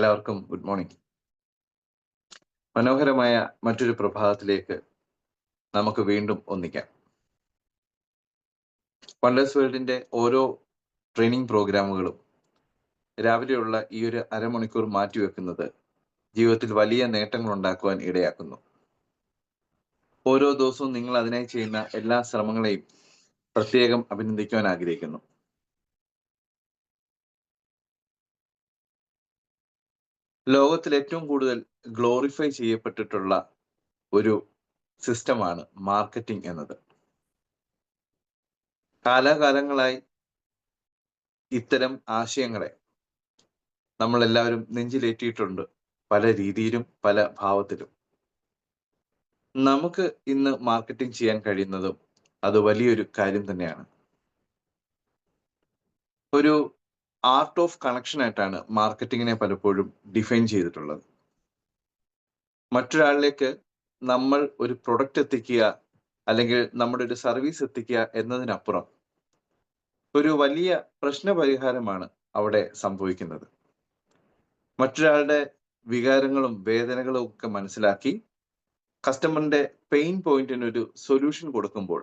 എല്ലാവർക്കും good morning. മനോഹരമായ മറ്റൊരു പ്രഭാതത്തിലേക്ക് നമുക്ക് വീണ്ടും ഒന്നിക്കാം. വണ്ടേഴ്സ് വേൾഡിന്റെ ഓരോ ട്രെയിനിങ് പ്രോഗ്രാമുകളും രാവിലെയുള്ള ഈ ഒരു അരമണിക്കൂർ മാറ്റിവെക്കുന്നത് ജീവിതത്തിൽ വലിയ നേട്ടങ്ങൾ ഉണ്ടാക്കുവാൻ ഇടയാക്കുന്നു. ഓരോ ദിവസവും നിങ്ങൾ അതിനായി ചെയ്യുന്ന എല്ലാ ശ്രമങ്ങളെയും പ്രത്യേകം അഭിനന്ദിക്കുവാൻ ആഗ്രഹിക്കുന്നു. ലോകത്തിൽ ഏറ്റവും കൂടുതൽ ഗ്ലോറിഫൈ ചെയ്യപ്പെട്ടിട്ടുള്ള ഒരു സിസ്റ്റമാണ് മാർക്കറ്റിംഗ് എന്നത്. കാലാകാലങ്ങളായി ഇത്തരം ആശയങ്ങളെ നമ്മൾ എല്ലാവരും നെഞ്ചിലേറ്റിയിട്ടുണ്ട്, പല രീതിയിലും പല ഭാവത്തിലും. നമുക്ക് ഇന്ന് മാർക്കറ്റിംഗ് ചെയ്യാൻ കഴിയുന്നതും അത് വലിയൊരു കാര്യം തന്നെയാണ്. ഒരു ആർട്ട് ഓഫ് കണക്ഷൻ ആയിട്ടാണ് മാർക്കറ്റിങ്ങിനെ പലപ്പോഴും ഡിഫൈൻ ചെയ്തിട്ടുള്ളത്. മറ്റൊരാളിലേക്ക് നമ്മൾ ഒരു പ്രൊഡക്റ്റ് എത്തിക്കുക അല്ലെങ്കിൽ നമ്മുടെ ഒരു സർവീസ് എത്തിക്കുക എന്നതിനപ്പുറം ഒരു വലിയ പ്രശ്നപരിഹാരമാണ് അവിടെ സംഭവിക്കുന്നത്. മറ്റൊരാളുടെ വികാരങ്ങളും വേദനകളും ഒക്കെ മനസ്സിലാക്കി കസ്റ്റമറിന്റെ പെയിൻ പോയിന്റിന് ഒരു സൊല്യൂഷൻ കൊടുക്കുമ്പോൾ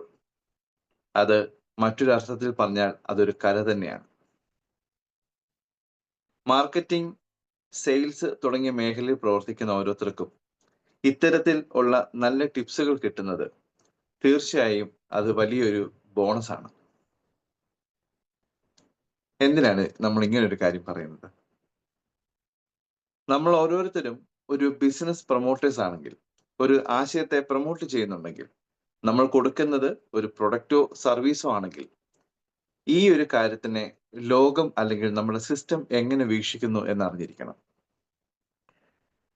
അത് മറ്റൊരർത്ഥത്തിൽ പറഞ്ഞാൽ അതൊരു കല തന്നെയാണ്. മാർക്കറ്റിംഗ്, സെയിൽസ് തുടങ്ങിയ മേഖലയിൽ പ്രവർത്തിക്കുന്ന ഓരോരുത്തർക്കും ഇത്തരത്തിൽ ഉള്ള നല്ല ടിപ്സുകൾ കിട്ടുന്നത് തീർച്ചയായും അത് വലിയൊരു ബോണസാണ്. എന്തിനാണ് നമ്മൾ ഇങ്ങനെ ഒരു കാര്യം പറയുന്നത്? നമ്മൾ ഓരോരുത്തരും ഒരു ബിസിനസ് പ്രൊമോട്ടേഴ്സ് ആണെങ്കിൽ, ഒരു ആശയത്തെ പ്രൊമോട്ട് ചെയ്യുന്നുണ്ടെങ്കിൽ, നമ്മൾ കൊടുക്കുന്നത് ഒരു പ്രൊഡക്റ്റോ സർവീസോ ആണെങ്കിൽ ഈ ഒരു കാര്യത്തിനെ ലോകം അല്ലെങ്കിൽ നമ്മുടെ സിസ്റ്റം എങ്ങനെ വീക്ഷിക്കുന്നു എന്നറിഞ്ഞിരിക്കണം.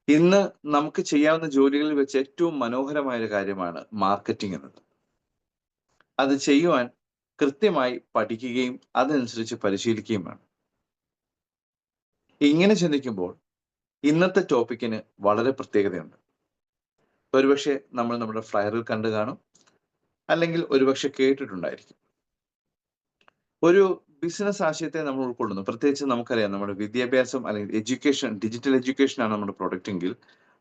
ഇന്ന് നമുക്ക് ചെയ്യാവുന്ന ജോലികളിൽ വെച്ച് ഏറ്റവും മനോഹരമായ ഒരു കാര്യമാണ് മാർക്കറ്റിംഗ് എന്നത്. അത് ചെയ്യുവാൻ കൃത്യമായി പഠിക്കുകയും അതനുസരിച്ച് പരിശീലിക്കുകയും വേണം. ഇങ്ങനെ ചിന്തിക്കുമ്പോൾ ഇന്നത്തെ ടോപ്പിക്കിന് വളരെ പ്രത്യേകതയുണ്ട്. ഒരുപക്ഷെ നമ്മൾ നമ്മുടെ ഫ്ലയറിൽ കണ്ടു കാണും, അല്ലെങ്കിൽ ഒരുപക്ഷെ കേട്ടിട്ടുണ്ടായിരിക്കും. ഒരു ബിസിനസ് ആശയത്തെ നമ്മൾ ഉൾക്കൊള്ളുന്നു. പ്രത്യേകിച്ച് നമുക്കറിയാം, നമ്മുടെ വിദ്യാഭ്യാസം അല്ലെങ്കിൽ എഡ്യൂക്കേഷൻ, ഡിജിറ്റൽ എഡ്യൂക്കേഷൻ ആണ് നമ്മുടെ പ്രൊഡക്റ്റ് എങ്കിൽ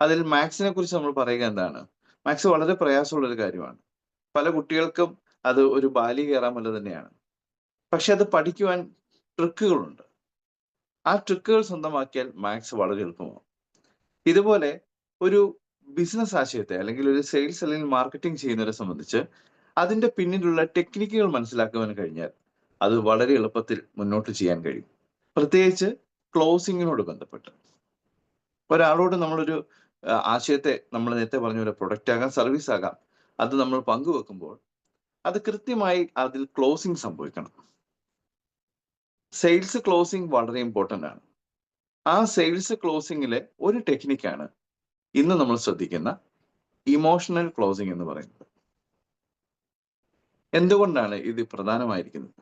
അതിൽ മാത്സിനെ കുറിച്ച് നമ്മൾ പറയുക എന്താണ്? മാത്സ് വളരെ പ്രയാസമുള്ള ഒരു കാര്യമാണ്. പല കുട്ടികൾക്കും അത് ഒരു ബാലി കയറാമല്ല തന്നെയാണ്. പക്ഷെ അത് പഠിക്കുവാൻ ട്രിക്കുകളുണ്ട്. ആ ട്രിക്കുകൾ സ്വന്തമാക്കിയാൽ മാത്സ് വളരെ എളുപ്പമാവും. ഇതുപോലെ ഒരു ബിസിനസ് ആശയത്തെ അല്ലെങ്കിൽ ഒരു സെയിൽസ് അല്ലെങ്കിൽ മാർക്കറ്റിംഗ് ചെയ്യുന്നവരെ സംബന്ധിച്ച് അതിന്റെ പിന്നിലുള്ള ടെക്നിക്കുകൾ മനസ്സിലാക്കുവാൻ കഴിഞ്ഞാൽ അത് വളരെ എളുപ്പത്തിൽ മുന്നോട്ട് ചെയ്യാൻ കഴിയും. പ്രത്യേകിച്ച് ക്ലോസിങ്ങിനോട് ബന്ധപ്പെട്ട് ഒരാളോട് നമ്മളൊരു ആശയത്തെ, നമ്മൾ നേരത്തെ പറഞ്ഞ പോലെ പ്രൊഡക്റ്റ് ആകാം, സർവീസ് ആകാം, അത് നമ്മൾ പങ്കുവെക്കുമ്പോൾ അത് കൃത്യമായി അതിൽ ക്ലോസിംഗ് സംഭവിക്കണം. സെയിൽസ് ക്ലോസിംഗ് വളരെ ഇമ്പോർട്ടൻ്റ് ആണ്. ആ സെയിൽസ് ക്ലോസിംഗിലെ ഒരു ടെക്നിക്കാണ് ഇന്ന് നമ്മൾ ശ്രദ്ധിക്കുന്ന ഇമോഷണൽ ക്ലോസിംഗ് എന്ന് പറയുന്നത്. എന്തുകൊണ്ടാണ് ഇത് പ്രധാനമായിരിക്കുന്നത്?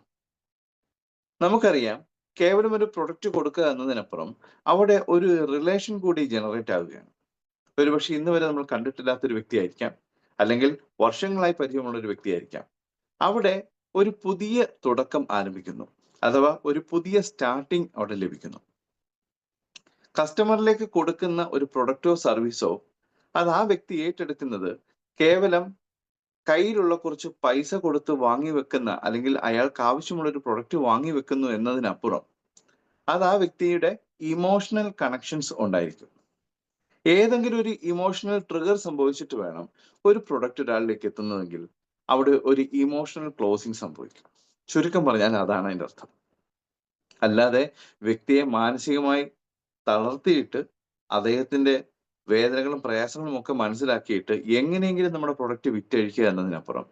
നമുക്കറിയാം, കേവലം ഒരു പ്രൊഡക്റ്റ് കൊടുക്കുക എന്നതിനപ്പുറം അവിടെ ഒരു റിലേഷൻ കൂടി ജനറേറ്റ് ആവുകയാണ്. ഒരുപക്ഷെ ഇന്ന് വരെ നമ്മൾ കണ്ടിട്ടില്ലാത്തൊരു വ്യക്തിയായിരിക്കാം, അല്ലെങ്കിൽ വർഷങ്ങളായി പരിചയമുള്ള ഒരു വ്യക്തിയായിരിക്കാം. അവിടെ ഒരു പുതിയ തുടക്കം ആരംഭിക്കുന്നു, അഥവാ ഒരു പുതിയ സ്റ്റാർട്ടിങ് അവിടെ ലഭിക്കുന്നു. കസ്റ്റമറിലേക്ക് കൊടുക്കുന്ന ഒരു പ്രൊഡക്റ്റോ സർവീസോ അത് ആ വ്യക്തി ഏറ്റെടുക്കുന്നത് കേവലം കയ്യിലുള്ള കുറച്ച് പൈസ കൊടുത്ത് വാങ്ങി വെക്കുന്ന, അല്ലെങ്കിൽ അയാൾക്ക് ആവശ്യമുള്ള ഒരു പ്രൊഡക്റ്റ് വാങ്ങി വെക്കുന്നു എന്നതിനപ്പുറം അത് ആ വ്യക്തിയുടെ ഇമോഷണൽ കണക്ഷൻസ് ഉണ്ടായിരിക്കും. ഏതെങ്കിലും ഒരു ഇമോഷണൽ ട്രിഗർ സംഭവിച്ചിട്ട് വേണം ഒരു പ്രൊഡക്റ്റ് ഒരാളിലേക്ക് എത്തുന്നതെങ്കിൽ അവിടെ ഒരു ഇമോഷണൽ ക്ലോസിംഗ് സംഭവിക്കും. ചുരുക്കം പറഞ്ഞാൽ അതാണ് അതിൻ്റെ അർത്ഥം. അല്ലാതെ വ്യക്തിയെ മാനസികമായി തളർത്തിയിട്ട് അദ്ദേഹത്തിന്റെ വേദനകളും പ്രയാസങ്ങളും ഒക്കെ മനസ്സിലാക്കിയിട്ട് എങ്ങനെയെങ്കിലും നമ്മുടെ പ്രൊഡക്റ്റ് വിറ്റഴിക്കുക എന്നതിനപ്പുറം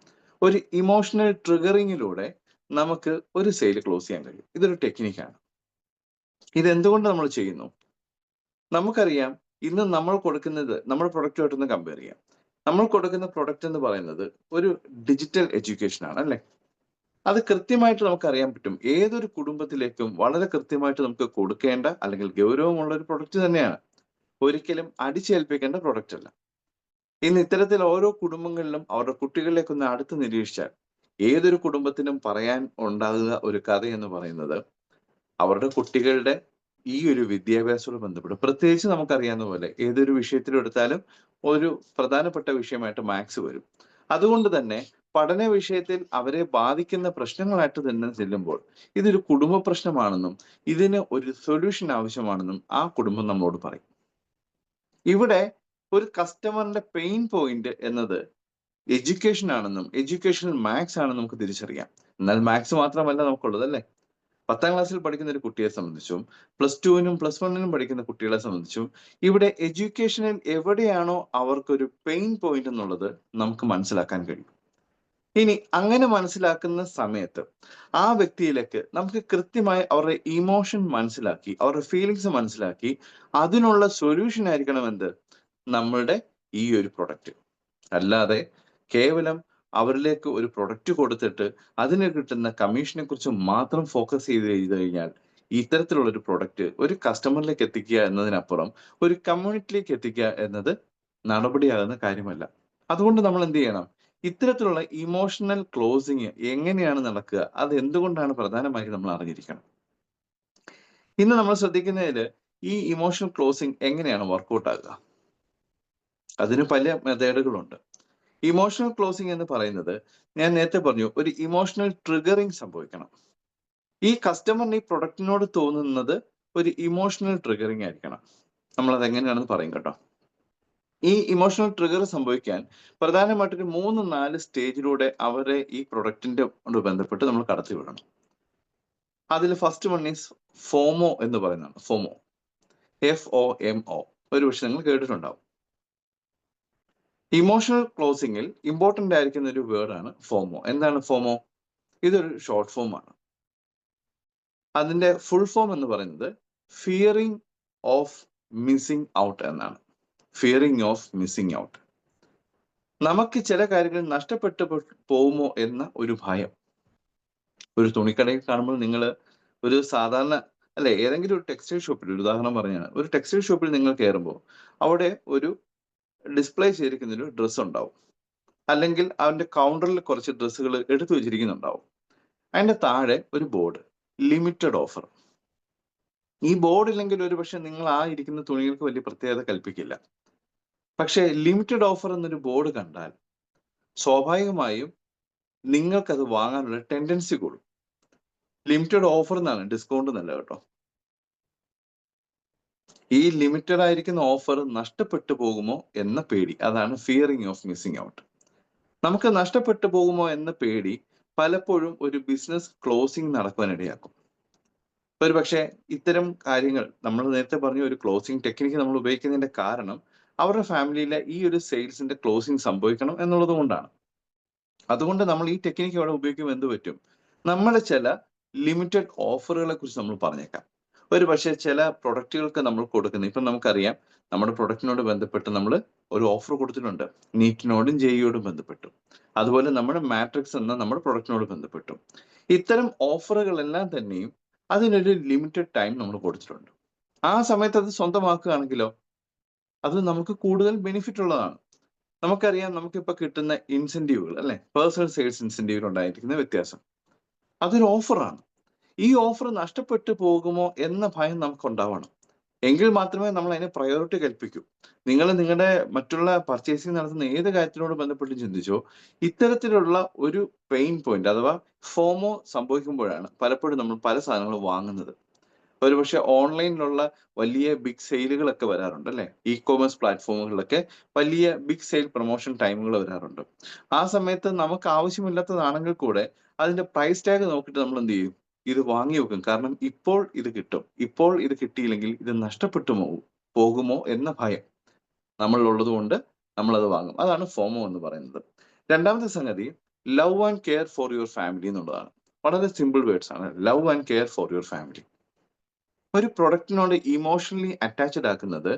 ഒരു ഇമോഷണൽ ട്രിഗറിങ്ങിലൂടെ നമുക്ക് ഒരു സെയിൽ ക്ലോസ് ചെയ്യാൻ കഴിയും. ഇതൊരു ടെക്നിക്കാണ്. ഇതെന്തുകൊണ്ട് നമ്മൾ ചെയ്യുന്നു? നമുക്കറിയാം, ഇന്ന് നമ്മൾ കൊടുക്കുന്നത്, നമ്മുടെ പ്രൊഡക്റ്റുമായിട്ടൊന്ന് കമ്പയർ ചെയ്യാം. നമ്മൾ കൊടുക്കുന്ന പ്രൊഡക്റ്റ് എന്ന് പറയുന്നത് ഒരു ഡിജിറ്റൽ എഡ്യൂക്കേഷൻ ആണ്, അല്ലേ? അത് കൃത്യമായിട്ട് നമുക്ക് അറിയാൻ പറ്റും. ഏതൊരു കുടുംബത്തിലേക്കും വളരെ കൃത്യമായിട്ട് നമുക്ക് കൊടുക്കേണ്ട അല്ലെങ്കിൽ ഗൗരവമുള്ള ഒരു പ്രൊഡക്റ്റ് തന്നെയാണ്. ഒരിക്കലും അടിച്ചേൽപ്പിക്കേണ്ട പ്രൊഡക്റ്റ് അല്ല. ഇന്ന് ഇത്തരത്തിൽ ഓരോ കുടുംബങ്ങളിലും അവരുടെ കുട്ടികളിലേക്കൊന്ന് അടുത്ത് നിരീക്ഷിച്ചാൽ ഏതൊരു കുടുംബത്തിനും പറയാൻ ഉണ്ടാകുക ഒരു കഥ എന്ന് പറയുന്നത് അവരുടെ കുട്ടികളുടെ ഈ ഒരു വിദ്യാഭ്യാസത്തോട് ബന്ധപ്പെട്ട് പ്രത്യേകിച്ച് നമുക്കറിയാവുന്ന പോലെ ഏതൊരു വിഷയത്തിലെടുത്താലും ഒരു പ്രധാനപ്പെട്ട വിഷയമായിട്ട് മാത്സ് വരും. അതുകൊണ്ട് തന്നെ പഠന വിഷയത്തിൽ അവരെ ബാധിക്കുന്ന പ്രശ്നങ്ങളായിട്ട് തന്നെ ചെല്ലുമ്പോൾ ഇതൊരു കുടുംബ പ്രശ്നമാണെന്നും ഇതിന് ഒരു സൊല്യൂഷൻ ആവശ്യമാണെന്നും ആ കുടുംബം നമ്മളോട് പറയും. ഇവിടെ ഒരു കസ്റ്റമറിന്റെ പെയിൻ പോയിന്റ് എന്നത് എഡ്യൂക്കേഷൻ ആണെന്നും എഡ്യൂക്കേഷണൽ മാത്സ് ആണെന്നും നമുക്ക് തിരിച്ചറിയാം. എന്നാൽ മാത്സ് മാത്രമല്ല നമുക്കുള്ളത് അല്ലേ? 10ാം ക്ലാസ്സിൽ പഠിക്കുന്ന ഒരു കുട്ടിയെ സംബന്ധിച്ചും +2നും +1നും പഠിക്കുന്ന കുട്ടികളെ സംബന്ധിച്ചും ഇവിടെ എഡ്യൂക്കേഷനിൽ എവിടെയാണോ അവർക്കൊരു പെയിൻ പോയിന്റ് എന്നുള്ളത് നമുക്ക് മനസ്സിലാക്കാൻ കഴിയും. ഇനി അങ്ങനെ മനസ്സിലാക്കുന്ന സമയത്ത് ആ വ്യക്തിയിലേക്ക് നമുക്ക് കൃത്യമായി അവരുടെ ഇമോഷൻ മനസ്സിലാക്കി അവരുടെ ഫീലിങ്സ് മനസ്സിലാക്കി അതിനുള്ള സൊല്യൂഷൻ ആയിരിക്കണം എന്ത് നമ്മളുടെ ഈ ഒരു പ്രൊഡക്റ്റ്. അല്ലാതെ കേവലം അവരിലേക്ക് ഒരു പ്രൊഡക്റ്റ് കൊടുത്തിട്ട് അതിന് കിട്ടുന്ന കമ്മീഷനെ കുറിച്ച് മാത്രം ഫോക്കസ് ചെയ്ത് കഴിഞ്ഞാൽ ഇത്തരത്തിലുള്ള ഒരു പ്രൊഡക്റ്റ് ഒരു കസ്റ്റമറിലേക്ക് എത്തിക്കുക എന്നതിനപ്പുറം ഒരു കമ്മ്യൂണിറ്റിയിലേക്ക് എത്തിക്കുക എന്നത് നടപടിയാകുന്ന കാര്യമല്ല. അതുകൊണ്ട് നമ്മൾ എന്ത് ചെയ്യണം? ഇത്തരത്തിലുള്ള ഇമോഷണൽ ക്ലോസിങ് എങ്ങനെയാണ് നടക്കുക? അത് എന്തുകൊണ്ടാണ് പ്രധാനമായും നമ്മൾ അറിഞ്ഞിരിക്കണം. ഇന്ന് നമ്മൾ ശ്രദ്ധിക്കുന്നതിൽ ഈ ഇമോഷണൽ ക്ലോസിങ് എങ്ങനെയാണ് വർക്ക്ഔട്ട് ആകുക? അതിന് പല മെത്തേഡുകളുണ്ട്. ഇമോഷണൽ ക്ലോസിംഗ് എന്ന് പറയുന്നത് ഞാൻ നേരത്തെ പറഞ്ഞു ഒരു ഇമോഷണൽ ട്രിഗറിങ് സംഭവിക്കണം. ഈ കസ്റ്റമറിന് ഈ പ്രൊഡക്റ്റിനോട് തോന്നുന്നത് ഒരു ഇമോഷണൽ ട്രിഗറിങ് ആയിരിക്കണം. നമ്മൾ അത് എങ്ങനെയാണെന്ന് പറയും കേട്ടോ. ഈ ഇമോഷണൽ ട്രിഗർ സംഭവിക്കാൻ പ്രധാനമായിട്ടൊരു 3-4 സ്റ്റേജിലൂടെ അവരെ ഈ പ്രൊഡക്റ്റിന്റെ ബന്ധപ്പെട്ട് നമ്മൾ കടത്തി വിടണം. അതിൽ ഫസ്റ്റ് വൺ ഈസ് ഫോമോ എന്ന് പറയുന്നതാണ്. ഫോമോ, FOMO. ഒരു പക്ഷെ നിങ്ങൾ കേട്ടിട്ടുണ്ടാവും. ഇമോഷണൽ ക്ലോസിംഗിൽ ഇമ്പോർട്ടന്റ് ആയിരിക്കുന്ന ഒരു വേർഡാണ് ഫോമോ. എന്താണ് ഫോമോ? ഇതൊരു ഷോർട്ട് ഫോം ആണ്. അതിന്റെ ഫുൾ ഫോം എന്ന് പറയുന്നത് ഫിയറിംഗ് ഓഫ് മിസ്സിംഗ് ഔട്ട് എന്നാണ്. Fearing of missing out. നമുക്ക് ചില കാര്യങ്ങൾ നഷ്ടപ്പെട്ടു പോകുമോ എന്ന ഒരു ഭയം. ഒരു തുണിക്കടയിൽ കാണുമ്പോൾ നിങ്ങൾ ഒരു സാധാരണ അല്ലെ ഏതെങ്കിലും ഒരു ടെക്സ്റ്റൈൽ ഷോപ്പിൽ ഒരു ഉദാഹരണം പറഞ്ഞാണ് ഒരു ടെക്സ്റ്റൈൽ ഷോപ്പിൽ നിങ്ങൾ കയറുമ്പോൾ അവിടെ ഒരു ഡിസ്പ്ലേ ചെയ്തിരിക്കുന്ന ഒരു ഡ്രസ്സ് ഉണ്ടാവും. അല്ലെങ്കിൽ അവന്റെ കൗണ്ടറിൽ കുറച്ച് ഡ്രസ്സുകൾ എടുത്തു വെച്ചിരിക്കുന്നുണ്ടാവും. അതിന്റെ താഴെ ഒരു ബോർഡ് ലിമിറ്റഡ് ഓഫർ. ഈ ബോർഡ് ഇല്ലെങ്കിൽ ഒരു പക്ഷെ നിങ്ങൾ ആ ഇരിക്കുന്ന തുണികൾക്ക് വലിയ പ്രത്യേകത കൽപ്പിക്കില്ല. പക്ഷേ ലിമിറ്റഡ് ഓഫർ എന്നൊരു ബോർഡ് കണ്ടാൽ സ്വാഭാവികമായും നിങ്ങൾക്കത് വാങ്ങാനുള്ള ടെൻഡൻസി കൂടും. ലിമിറ്റഡ് ഓഫർ എന്നാണ്, ഡിസ്കൗണ്ട് എന്നല്ല കേട്ടോ. ഈ ലിമിറ്റഡ് ആയിരിക്കുന്ന ഓഫർ നഷ്ടപ്പെട്ടു പോകുമോ എന്ന പേടി, അതാണ് ഫിയറിംഗ് ഓഫ് മിസ്സിംഗ് ഔട്ട്. നമുക്ക് നഷ്ടപ്പെട്ടു പോകുമോ എന്ന പേടി പലപ്പോഴും ഒരു ബിസിനസ് ക്ലോസിംഗ് നടക്കുവാനിടയാക്കും. ഒരു പക്ഷേ ഇത്തരം കാര്യങ്ങൾ നമ്മൾ നേരത്തെ പറഞ്ഞ ഒരു ക്ലോസിംഗ് ടെക്നിക്ക് നമ്മൾ ഉപയോഗിക്കുന്നതിന്റെ കാരണം അവരുടെ ഫാമിലിയിലെ ഈ ഒരു സെയിൽസിന്റെ ക്ലോസിംഗ് സംഭവിക്കണം എന്നുള്ളത് കൊണ്ടാണ്. അതുകൊണ്ട് നമ്മൾ ഈ ടെക്നിക്ക് അവിടെ ഉപയോഗിക്കുമ്പോൾ എന്ത് പറ്റും? നമ്മുടെ ചില ലിമിറ്റഡ് ഓഫറുകളെ കുറിച്ച് നമ്മൾ പറഞ്ഞേക്കാം. ഒരു പക്ഷേ ചില പ്രൊഡക്റ്റുകൾക്ക് നമ്മൾ കൊടുക്കുന്ന ഇപ്പം നമുക്കറിയാം നമ്മുടെ പ്രൊഡക്റ്റിനോട് ബന്ധപ്പെട്ട് നമ്മൾ ഒരു ഓഫർ കൊടുത്തിട്ടുണ്ട്. നീറ്റിനോടും ജെഇയോടും ബന്ധപ്പെട്ടു. അതുപോലെ നമ്മുടെ മാട്രിക്സ് എന്ന നമ്മുടെ പ്രൊഡക്റ്റിനോട് ബന്ധപ്പെട്ടു. ഇത്തരം ഓഫറുകളെല്ലാം തന്നെയും അതിനൊരു ലിമിറ്റഡ് ടൈം നമ്മൾ കൊടുത്തിട്ടുണ്ട്. ആ സമയത്ത് അത് സ്വന്തമാക്കുകയാണെങ്കിലോ അത് നമുക്ക് കൂടുതൽ ബെനിഫിറ്റ് ഉള്ളതാണ്. നമുക്കറിയാം നമുക്കിപ്പോൾ കിട്ടുന്ന ഇൻസെന്റീവുകൾ അല്ലെ, പേഴ്സണൽ സെയിൽസ് ഇൻസെന്റീവിൽ ഉണ്ടായിരിക്കുന്ന വ്യത്യാസം അതൊരു ഓഫറാണ്. ഈ ഓഫർ നഷ്ടപ്പെട്ടു പോകുമോ എന്ന ഭയം നമുക്ക് ഉണ്ടാവണം. എങ്കിൽ മാത്രമേ നമ്മൾ അതിനെ പ്രയോറിറ്റി കൽപ്പിക്കൂ. നിങ്ങൾ നിങ്ങളുടെ മറ്റുള്ള പർച്ചേസിംഗ് നടത്തുന്ന ഏത് കാര്യത്തിനോട് ബന്ധപ്പെട്ട് ചിന്തിച്ചോ, ഇത്തരത്തിലുള്ള ഒരു പെയിൻ പോയിന്റ് അഥവാ ഫോമോ സംഭവിക്കുമ്പോഴാണ് പലപ്പോഴും നമ്മൾ പല സാധനങ്ങളും വാങ്ങുന്നത്. ഒരുപക്ഷെ ഓൺലൈനിലുള്ള വലിയ ബിഗ് സെയിലുകളൊക്കെ വരാറുണ്ട് അല്ലെ, ഇ കോമേഴ്സ് പ്ലാറ്റ്ഫോമുകളിലൊക്കെ വലിയ ബിഗ് സെയിൽ പ്രൊമോഷൻ ടൈമുകൾ വരാറുണ്ട്. ആ സമയത്ത് നമുക്ക് ആവശ്യമില്ലാത്തതാണെങ്കിൽ കൂടെ അതിന്റെ പ്രൈസ് ടാഗ് നോക്കിയിട്ട് നമ്മൾ എന്ത് ചെയ്യും? ഇത് വാങ്ങി വെക്കും. കാരണം ഇപ്പോൾ ഇത് കിട്ടും, ഇപ്പോൾ ഇത് കിട്ടിയില്ലെങ്കിൽ ഇത് നഷ്ടപ്പെട്ടു പോകുമോ എന്ന ഭയം നമ്മളിലുള്ളത് കൊണ്ട് നമ്മളത് വാങ്ങും. അതാണ് ഫോമോ എന്ന് പറയുന്നത്. രണ്ടാമത്തെ സംഗതി love and care for your family എന്നുള്ളതാണ്. വളരെ സിമ്പിൾ വേർഡ്സ് ആണ്, love and care for your family. ഒരു പ്രൊഡക്റ്റിനോട് ഇമോഷണലി അറ്റാച്ച്ഡ് ആക്കുന്നത്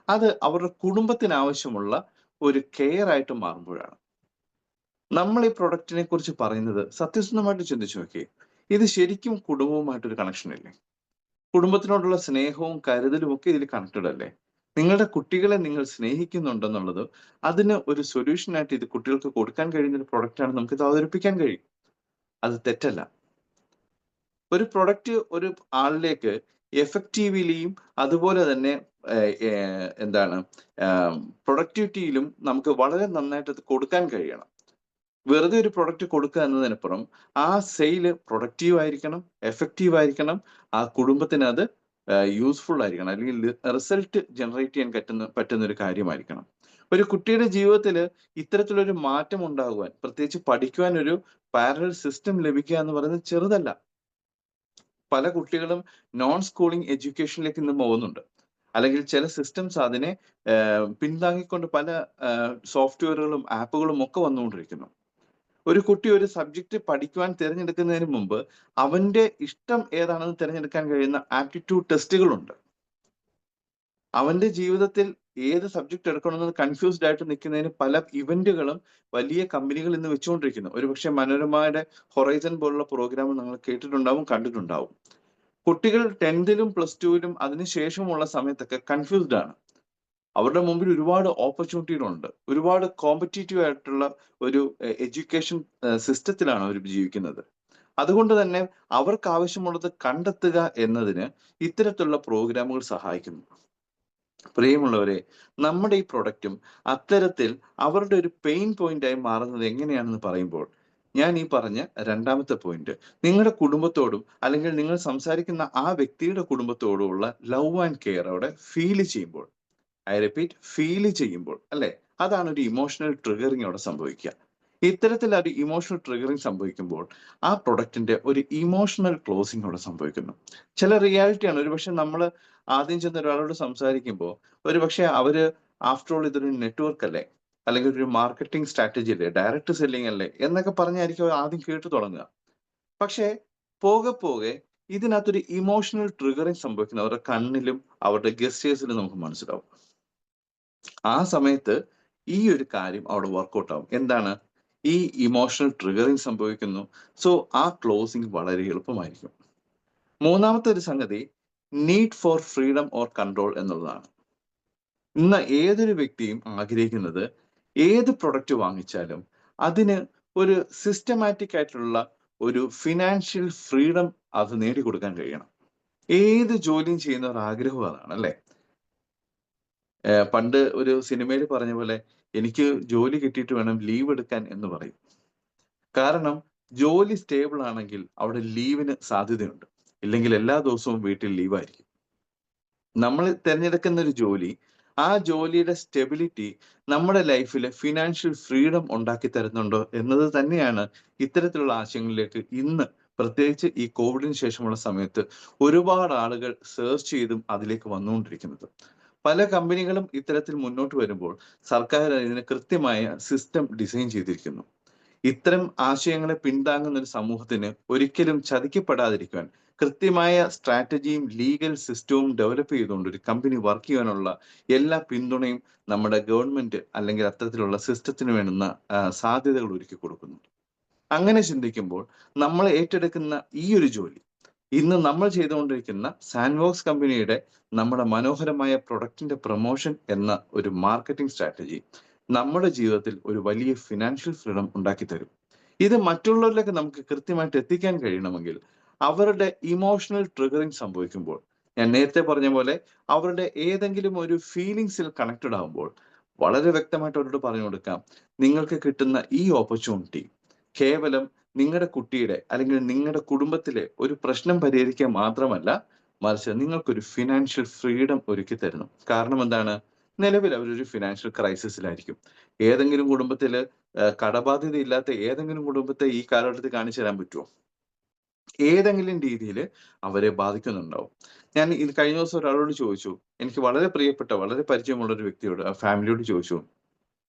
അത് അവരുടെ കുടുംബത്തിന് ആവശ്യമുള്ള ഒരു കെയർ ആയിട്ട് മാറുമ്പോഴാണ്. നമ്മൾ ഈ പ്രൊഡക്റ്റിനെ കുറിച്ച് പറയുന്നത് സത്യസന്ധമായിട്ട് ചിന്തിച്ചു നോക്കിയേ, ഇത് ശരിക്കും കുടുംബവുമായിട്ടൊരു കണക്ഷൻ ഇല്ലേ? കുടുംബത്തിനോടുള്ള സ്നേഹവും കരുതലും ഒക്കെ ഇതിൽ കണക്റ്റഡ് അല്ലേ? നിങ്ങളുടെ കുട്ടികളെ നിങ്ങൾ സ്നേഹിക്കുന്നുണ്ടെന്നുള്ളത് അതിന് ഒരു സൊല്യൂഷൻ ആയിട്ട് ഇത് കുട്ടികൾക്ക് കൊടുക്കാൻ കഴിയുന്ന ഒരു പ്രൊഡക്റ്റാണ് നമുക്ക് ഇത് അവതരിപ്പിക്കാൻ കഴിയും. അത് തെറ്റല്ല. ഒരു പ്രൊഡക്റ്റ് ഒരു ആളിലേക്ക് എഫക്റ്റീവ്ലിയും അതുപോലെ തന്നെ എന്താണ് പ്രൊഡക്ടിവിറ്റിയിലും നമുക്ക് വളരെ നന്നായിട്ട് അത് കൊടുക്കാൻ കഴിയണം. വെറുതെ ഒരു പ്രൊഡക്റ്റ് കൊടുക്കുക എന്നതിനപ്പുറം ആ സെയില് പ്രൊഡക്റ്റീവ് ആയിരിക്കണം, എഫക്റ്റീവ് ആയിരിക്കണം, ആ കുടുംബത്തിന് അത് യൂസ്ഫുൾ ആയിരിക്കണം, അല്ലെങ്കിൽ റിസൾട്ട് ജനറേറ്റ് ചെയ്യാൻ പറ്റുന്ന ഒരു കാര്യമായിരിക്കണം. ഒരു കുട്ടിയുടെ ജീവിതത്തില് ഇത്തരത്തിലൊരു മാറ്റം ഉണ്ടാകുവാൻ, പ്രത്യേകിച്ച് പഠിക്കുവാൻ ഒരു പാരലൽ സിസ്റ്റം ലഭിക്കുക എന്ന് പറയുന്നത് ചെറുതല്ല. പല കുട്ടികളും നോൺ സ്കൂളിംഗ് എഡ്യൂക്കേഷനിലേക്ക് ഇന്ന് പോകുന്നുണ്ട്. അല്ലെങ്കിൽ ചില സിസ്റ്റംസ് അതിനെ പിന്താങ്ങിക്കൊണ്ട് പല സോഫ്റ്റ്‌വെയറുകളും ആപ്പുകളും ഒക്കെ വന്നുകൊണ്ടിരിക്കുന്നു. ഒരു കുട്ടി ഒരു സബ്ജക്റ്റ് പഠിക്കുവാൻ തിരഞ്ഞെടുക്കുന്നതിന് മുമ്പ് അവന്റെ ഇഷ്ടം ഏതാണെന്ന് തിരഞ്ഞെടുക്കാൻ കഴിയുന്ന ആപ്റ്റിറ്റ്യൂഡ് ടെസ്റ്റുകളുണ്ട്. അവന്റെ ജീവിതത്തിൽ ഏത് സബ്ജക്ട് എടുക്കണമെന്ന് കൺഫ്യൂസ്ഡ് ആയിട്ട് നിൽക്കുന്നതിന് പല ഇവന്റുകളും വലിയ കമ്പനികൾ ഇന്ന് വെച്ചുകൊണ്ടിരിക്കുന്നു. ഒരുപക്ഷെ മനോരമയുടെ ഹൊറൈസൺ പോലുള്ള പ്രോഗ്രാം നിങ്ങൾ കേട്ടിട്ടുണ്ടാവും, കണ്ടിട്ടുണ്ടാവും. കുട്ടികൾ 10th-ലും +2-ലും അതിനുശേഷമുള്ള സമയത്തൊക്കെ കൺഫ്യൂസ്ഡ് ആണ്. അവരുടെ മുമ്പിൽ ഒരുപാട് ഓപ്പർച്യൂണിറ്റികളുണ്ട്. ഒരുപാട് കോമ്പറ്റീറ്റീവ് ആയിട്ടുള്ള ഒരു എഡ്യൂക്കേഷൻ സിസ്റ്റത്തിലാണ് അവർ ജീവിക്കുന്നത്. അതുകൊണ്ട് തന്നെ അവർക്ക് ആവശ്യമുള്ളത് കണ്ടെത്തുക എന്നതിന് ഇത്തരത്തിലുള്ള പ്രോഗ്രാമുകൾ സഹായിക്കുന്നു. പ്രിയമുള്ളവരെ, നമ്മുടെ ഈ പ്രൊഡക്റ്റും അത്തരത്തിൽ അവരുടെ ഒരു പെയിൻ പോയിന്റ് ആയി മാറുന്നത് എങ്ങനെയാണെന്ന് പറയുമ്പോൾ, ഞാൻ ഈ പറഞ്ഞ രണ്ടാമത്തെ പോയിന്റ്, നിങ്ങളുടെ കുടുംബത്തോടും അല്ലെങ്കിൽ നിങ്ങൾ സംസാരിക്കുന്ന ആ വ്യക്തിയുടെ കുടുംബത്തോടുമുള്ള ലവ് ആൻഡ് കെയർ അവിടെ ഫീൽ ചെയ്യുമ്പോൾ, ഐ റിപ്പീറ്റ്, ഫീൽ ചെയ്യുമ്പോൾ, അല്ലെ? അതാണ് ഒരു ഇമോഷണൽ ട്രിഗറിങ് അവിടെ സംഭവിക്കുക. ഇത്തരത്തിൽ ഒരു ഇമോഷണൽ ട്രിഗറിങ് സംഭവിക്കുമ്പോൾ ആ പ്രൊഡക്റ്റിന്റെ ഒരു ഇമോഷണൽ ക്ലോസിംഗ് അവിടെ സംഭവിക്കുന്നു. ചില റിയാലിറ്റിയാണ്. ഒരുപക്ഷെ നമ്മൾ ആദ്യം ചെന്ന് ഒരാളോട് സംസാരിക്കുമ്പോൾ ഒരുപക്ഷെ അവര് ആഫ്റ്റർ ഓൾ ഇതൊരു നെറ്റ്വർക്ക് അല്ലേ, അല്ലെങ്കിൽ ഒരു മാർക്കറ്റിംഗ് സ്ട്രാറ്റജി അല്ലേ, ഡയറക്റ്റ് സെല്ലിംഗ് അല്ലേ എന്നൊക്കെ പറഞ്ഞായിരിക്കും അവർ ആദ്യം കേട്ടു തുടങ്ങുക. പക്ഷേ പോകെ പോകെ ഇതിനകത്തൊരു ഇമോഷണൽ ട്രിഗറിങ് സംഭവിക്കുന്നത് അവരുടെ കണ്ണിലും അവരുടെ ഗസ്റ്റേഴ്സിലും നമുക്ക് മനസ്സിലാവും. ആ സമയത്ത് ഈ ഒരു കാര്യം അവിടെ വർക്കൗട്ട് ആവും. എന്താണ്? ഈ ഇമോഷണൽ ട്രിഗറിങ് സംഭവിക്കുന്നു. സോ ആ ക്ലോസിംഗ് വളരെ എളുപ്പമായിരിക്കും. മൂന്നാമത്തെ ഒരു സംഗതി, need for freedom or control എന്നുള്ളതാണ്. ഇന്ന് ഏതൊരു വ്യക്തിയും ആഗ്രഹിക്കുന്നത് ഏത് പ്രൊഡക്റ്റ് വാങ്ങിച്ചാലും അതിന് ഒരു സിസ്റ്റമാറ്റിക് ആയിട്ടുള്ള ഒരു ഫിനാൻഷ്യൽ ഫ്രീഡം അത് നേടിക്കൊടുക്കാൻ കഴിയണം. ഏത് ജോലിയും ചെയ്യുന്നവർ ആഗ്രഹം അതാണ്, അല്ലേ? പണ്ട് ഒരു സിനിമയിൽ പറഞ്ഞ പോലെ, എനിക്ക് ജോലി കിട്ടിയിട്ട് വേണം ലീവ് എടുക്കാൻ എന്ന് പറയും. കാരണം ജോലി സ്റ്റേബിൾ ആണെങ്കിൽ അവിടെ ലീവിന് സാധ്യതയുണ്ട്. ഇല്ലെങ്കിൽ എല്ലാ ദിവസവും വീട്ടിൽ ലീവായിരിക്കും. നമ്മൾ തിരഞ്ഞെടുക്കുന്ന ഒരു ജോലി, ആ ജോലിയുടെ സ്റ്റെബിലിറ്റി നമ്മുടെ ലൈഫില് ഫിനാൻഷ്യൽ ഫ്രീഡം ഉണ്ടാക്കി തരുന്നുണ്ടോ എന്നത് തന്നെയാണ് ഇത്തരത്തിലുള്ള ആശയങ്ങളിലേക്ക് ഇന്ന്, പ്രത്യേകിച്ച് ഈ കോവിഡിന് ശേഷമുള്ള സമയത്ത്, ഒരുപാട് ആളുകൾ സെർച്ച് ചെയ്തും അതിലേക്ക് വന്നുകൊണ്ടിരിക്കുന്നത്. പല കമ്പനികളും ഇത്തരത്തിൽ മുന്നോട്ട് വരുമ്പോൾ സർക്കാർ ഇതിന് കൃത്യമായ സിസ്റ്റം ഡിസൈൻ ചെയ്തിരിക്കുന്നു. ഇത്തരം ആശയങ്ങളെ പിന്താങ്ങുന്ന ഒരു സമൂഹത്തിന് ഒരിക്കലും ചതിക്കപ്പെടാതിരിക്കുവാൻ കൃത്യമായ സ്ട്രാറ്റജിയും ലീഗൽ സിസ്റ്റവും ഡെവലപ്പ് ചെയ്തുകൊണ്ട് ഒരു കമ്പനി വർക്ക് ചെയ്യാനുള്ള എല്ലാ പിന്തുണയും നമ്മുടെ ഗവൺമെന്റ് അല്ലെങ്കിൽ അത്തരത്തിലുള്ള സിസ്റ്റത്തിന് വേണ്ടുന്ന സാധ്യതകൾ ഒരുക്കി കൊടുക്കുന്നു. അങ്ങനെ ചിന്തിക്കുമ്പോൾ നമ്മൾ ഏറ്റെടുക്കുന്ന ഈ ഒരു ജോലി, ഇന്ന് നമ്മൾ ചെയ്തുകൊണ്ടിരിക്കുന്ന സാൻഡ്ബോക്സ് കമ്പനിയുടെ നമ്മുടെ മനോഹരമായ പ്രൊഡക്റ്റിന്റെ പ്രൊമോഷൻ എന്ന ഒരു മാർക്കറ്റിംഗ് സ്ട്രാറ്റജി നമ്മുടെ ജീവിതത്തിൽ ഒരു വലിയ ഫിനാൻഷ്യൽ ഫ്രീഡം ഉണ്ടാക്കി തരും. ഇത് മറ്റുള്ളവരിലേക്ക് നമുക്ക് കൃത്യമായിട്ട് എത്തിക്കാൻ കഴിയണമെങ്കിൽ അവരുടെ ഇമോഷണൽ ട്രിഗറിങ് സംഭവിക്കുമ്പോൾ, ഞാൻ നേരത്തെ പറഞ്ഞ പോലെ അവരുടെ ഏതെങ്കിലും ഒരു ഫീലിങ്സിൽ കണക്റ്റഡ് ആകുമ്പോൾ വളരെ വ്യക്തമായിട്ട് അവരോട് പറഞ്ഞു കൊടുക്കാം, നിങ്ങൾക്ക് കിട്ടുന്ന ഈ ഓപ്പർച്യൂണിറ്റി കേവലം നിങ്ങളുടെ കുട്ടിയുടെ അല്ലെങ്കിൽ നിങ്ങളുടെ കുടുംബത്തിലെ ഒരു പ്രശ്നം പരിഹരിക്കാൻ മാത്രമല്ല, മറിച്ച് നിങ്ങൾക്കൊരു ഫിനാൻഷ്യൽ ഫ്രീഡം ഒരുക്കി തരുന്നു. കാരണം എന്താണ്? നിലവിൽ അവരൊരു ഫിനാൻഷ്യൽ ക്രൈസിസിലായിരിക്കും. ഏതെങ്കിലും കുടുംബത്തില് കടബാധ്യത ഇല്ലാത്ത ഏതെങ്കിലും കുടുംബത്തെ ഈ കാലഘട്ടത്തിൽ കാണിച്ചു തരാൻ പറ്റുമോ? ഏതെങ്കിലും രീതിയിൽ അവരെ ബാധിക്കുന്നുണ്ടാവും. ഞാൻ ഇത് കഴിഞ്ഞ ദിവസം ഒരാളോട് ചോദിച്ചു. എനിക്ക് വളരെ പ്രിയപ്പെട്ട, വളരെ പരിചയമുള്ള ഒരു വ്യക്തിയോട്, ഫാമിലിയോട് ചോദിച്ചു.